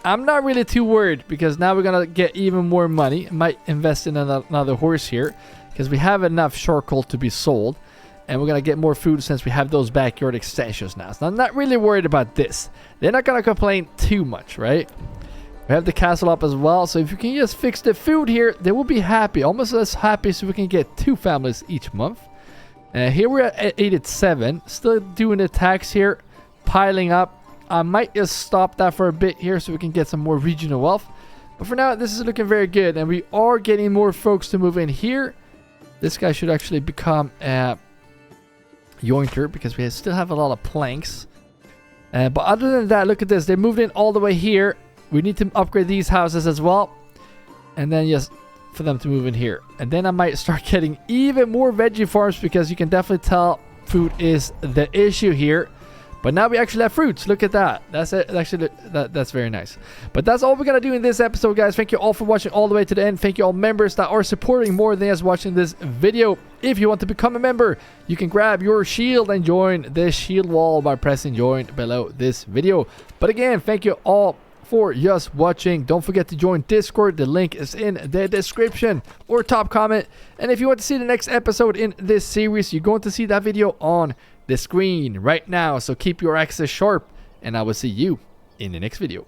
I'm not really too worried, because now we're gonna get even more money. Might invest in another horse here, because we have enough charcoal to be sold. And we're gonna get more food since we have those backyard extensions now. So I'm not really worried about this. They're not gonna complain too much, right? We have the castle up as well, so if you can just fix the food here, they will be happy. Almost as happy, so we can get 2 families each month. Here we're at 87. Still doing the tax here, piling up. I might just stop that for a bit here so we can get some more regional wealth. But for now, this is looking very good, and we are getting more folks to move in here. This guy should actually become a yoinker, because we still have a lot of planks. But other than that, look at this. They moved in all the way here. We need to upgrade these houses as well. And then just for them to move in here. And then I might start getting even more veggie farms, because you can definitely tell food is the issue here. But now we actually have fruits. Look at that. That's it. Actually, that's very nice. But that's all we're going to do in this episode, guys. Thank you all for watching all the way to the end. Thank you all members that are supporting more than just watching this video. If you want to become a member, you can grab your shield and join the shield wall by pressing join below this video. But again, thank you all for just watching. Don't forget to join Discord. The link is in the description or top comment. And if you want to see the next episode in this series, you're going to see that video on the screen right now. So keep your axes sharp, and I will see you in the next video.